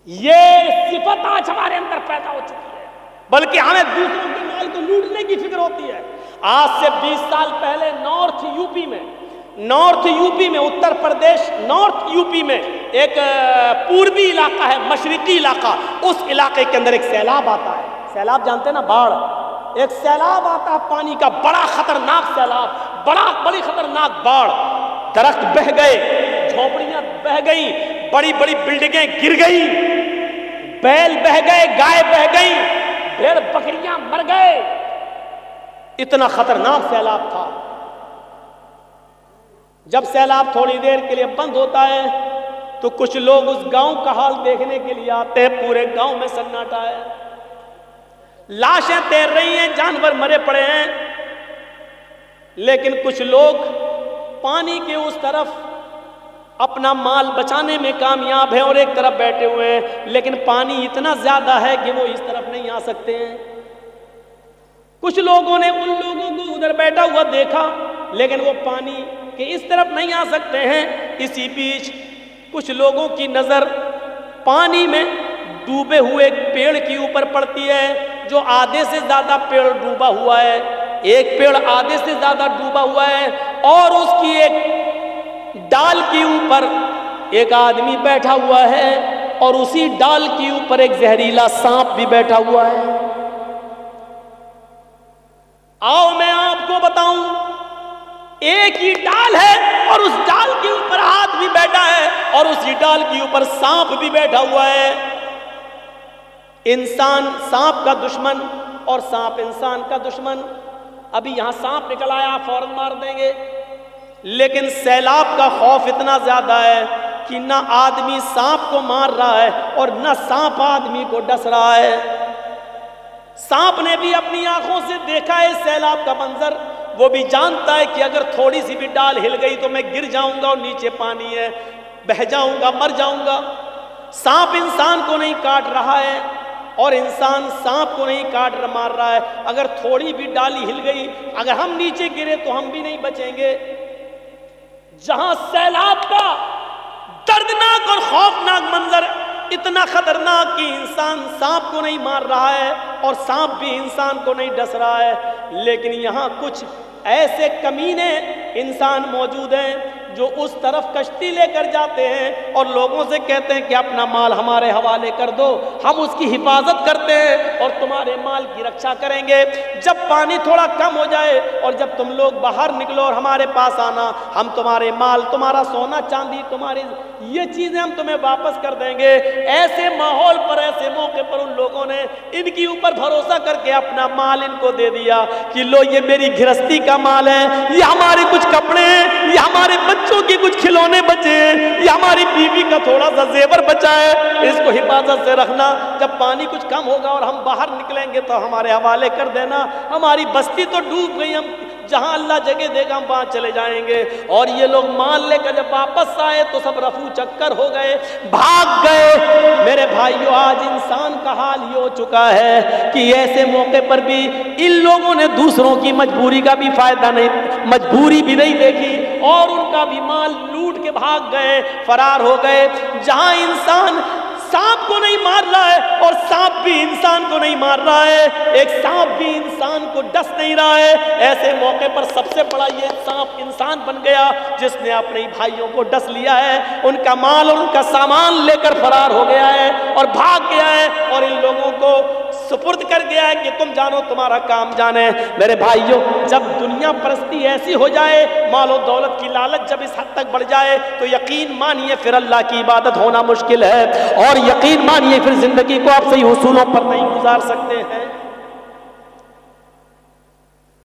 یہ صفت آج ہمارے اندر پیدا ہو چکی ہے، بلکہ ہمیں دوسروں کے مال کو لوٹنے کی فکر ہوتی ہے۔ آج سے 20 سال پہلے نارتھ یو پی میں Uttar Pradesh north U P میں ایک پوربی علاقہ ہے، مشرقی علاقہ، اس علاقے کے اندر ایک سیلاب آتا ہے۔ سیلاب جانتے ہیں نا، باڑھ، ایک سیلاب آتا ہے پانی کا، بڑا خطرناک سیلاب، بڑی خطرناک باڑھ، درخت بہہ گئے، جھونپڑیاں بہہ گئیں، بڑی بڑی بلڈنگیں گر گئیں، بیل بہہ گئے، گائے بہہ گئیں، بھیڑ بکریاں مر گئے۔ اتنا خطرناک سیلاب تھا۔ جب سیلاب تھوڑی دیر کے لیے بند ہوتا ہے تو کچھ لوگ اس گاؤں کا حال دیکھنے کے لیے آتے ہیں، پورے گاؤں میں سناٹا ہے، لاشیں تیر رہی ہیں، جانور مرے پڑے ہیں، لیکن کچھ لوگ پانی کے اس طرف اپنا مال بچانے میں کامیاب ہیں اور ایک طرف بیٹھے ہوئے ہیں، لیکن پانی اتنا زیادہ ہے کہ وہ اس طرف نہیں آ سکتے ہیں۔ کچھ لوگوں نے ان لوگوں کو ادھر بیٹھا ہوا دیکھا، لیکن وہ پانی کے اس طرف نہیں آ سکتے ہیں۔ اسی بیچ کچھ لوگوں کی نظر پانی میں ڈوبے ہوئے ایک پیڑ کے اوپر پڑتی ہے، جو آدھے سے زیادہ پیڑ ڈوبا ہوا ہے، ایک پیڑ آدھے سے زیادہ ڈوبا ہوا ہے، اور اس کی ایک ڈال کے اوپر ایک آدمی بیٹھا ہوا ہے، اور اسی ڈال کے اوپر ایک زہریلا سانپ بھی بیٹھا ہوا ہے۔ آؤ میں آپ کو بتاؤں، ایک ہی ڈال ہے اور اس ڈال کے اوپر آدمی بیٹھا ہے، اور اسی ڈال کے اوپر سانپ بھی بیٹھا ہوا ہے۔ انسان سانپ کا دشمن اور سانپ انسان کا دشمن۔ ابھی یہاں سانپ نکل آیا، فوراً مار دیں گے، لیکن سیلاب کا خوف اتنا زیادہ ہے کہ نہ آدمی سانپ کو مار رہا ہے اور نہ سانپ آدمی کو ڈس رہا ہے۔ سانپ نے بھی اپنی آنکھوں سے دیکھا ہے سیلاب کا منظر، وہ بھی جانتا ہے کہ اگر تھوڑی سی بھی ڈال ہل گئی تو میں گر جاؤں گا اور نیچے پانی ہے، بہہ جاؤں گا، مر جاؤں گا۔ سانپ انسان کو نہیں کاٹ رہا ہے اور انسان سانپ کو نہیں کاٹ مار رہا ہے، اگر تھوڑی بھی ڈالی ہل گئی، اگر ہم نیچے گرے تو ہم بھی نہیں بچیں گے۔ جہاں سیلاب کا دردناک اور خوفناک منظر اتنا خطرناک کہ انسان سانپ کو نہیں مار رہا ہے اور سانپ بھی انسان کو نہیں ڈس رہا ہے، لیکن یہاں کچھ ایسے کمینے انسان موجود ہیں جو اس طرف کشتی لے کر جاتے ہیں اور لوگوں سے کہتے ہیں کہ اپنا مال ہمارے حوالے کر دو، ہم اس کی حفاظت کرتے ہیں اور تمہارے مال کی رکشا کریں گے۔ جب پانی تھوڑا کم ہو جائے اور جب تم لوگ باہر نکلو اور ہمارے پاس آنا، ہم تمہارے مال، تمہارا سونا چاندی، تمہاری یہ چیزیں ہم تمہیں واپس کر دیں گے۔ ایسے ماحول پر، ایسے موقع پر ان لوگوں نے ان کی اوپر بھروسہ کر کے اپنا مال ان کو دے دیا کہ لو یہ میری گھرستی کا مال ہے، یہ ہمارے کچھ کپڑے ہیں، یہ ہمارے بچوں کی کچھ کھلونے بچے ہیں، یہ ہماری بیوی کا تھوڑا سا زیور بچا ہے، اس کو حفاظت سے رکھنا، جب پانی کچھ کم ہوگا اور ہم باہر نکلیں گے تو ہمارے حوالے کر دینا، ہماری بستی تو ڈوب گئی، ہم جہاں اللہ جگہ دے گا ہم وہاں چلے جائیں گے۔ اور یہ لوگ مال لے کر جب واپس آئے تو سب رفو چکر ہو گئے، بھاگ گئے۔ میرے بھائیو، آج انسان کا حال یہ ہو چکا ہے کہ ایسے موقع پر بھی ان لوگوں نے دوسروں کی مجبوری کا بھی فائدہ نہیں، مجبوری بھی نہیں دیکھی اور ان کا بھی مال لوٹ کے بھاگ گئے، فرار ہو گئے۔ جہاں انسان سانپ کو نہیں مار رہا ہے اور سانپ بھی انسان کو نہیں مار رہا ہے، ایک سانپ بھی انسان کو ڈس نہیں رہا ہے، ایسے موقع پر سب سے بڑا یہ سانپ انسان بن گیا جس نے اپنے بھائیوں کو ڈس لیا ہے، ان کا مال اور ان کا سامان لے کر فرار ہو گیا ہے اور بھاگ گیا ہے اور ان لوگوں کو سپرد کر گیا ہے کہ تم جانو، تمہارا کام جانے۔ میرے بھائیوں، جب دنیا پرستی ایسی ہو جائے، مال و دولت کی لالچ جب اس حد تک بڑھ جائے تو یقین مانیے پھر اللہ کی عبادت ہونا مشکل ہے، اور یقین مانیے پھر زندگی کو آپ صحیح اصولوں پر نہیں گزار سکتے ہیں۔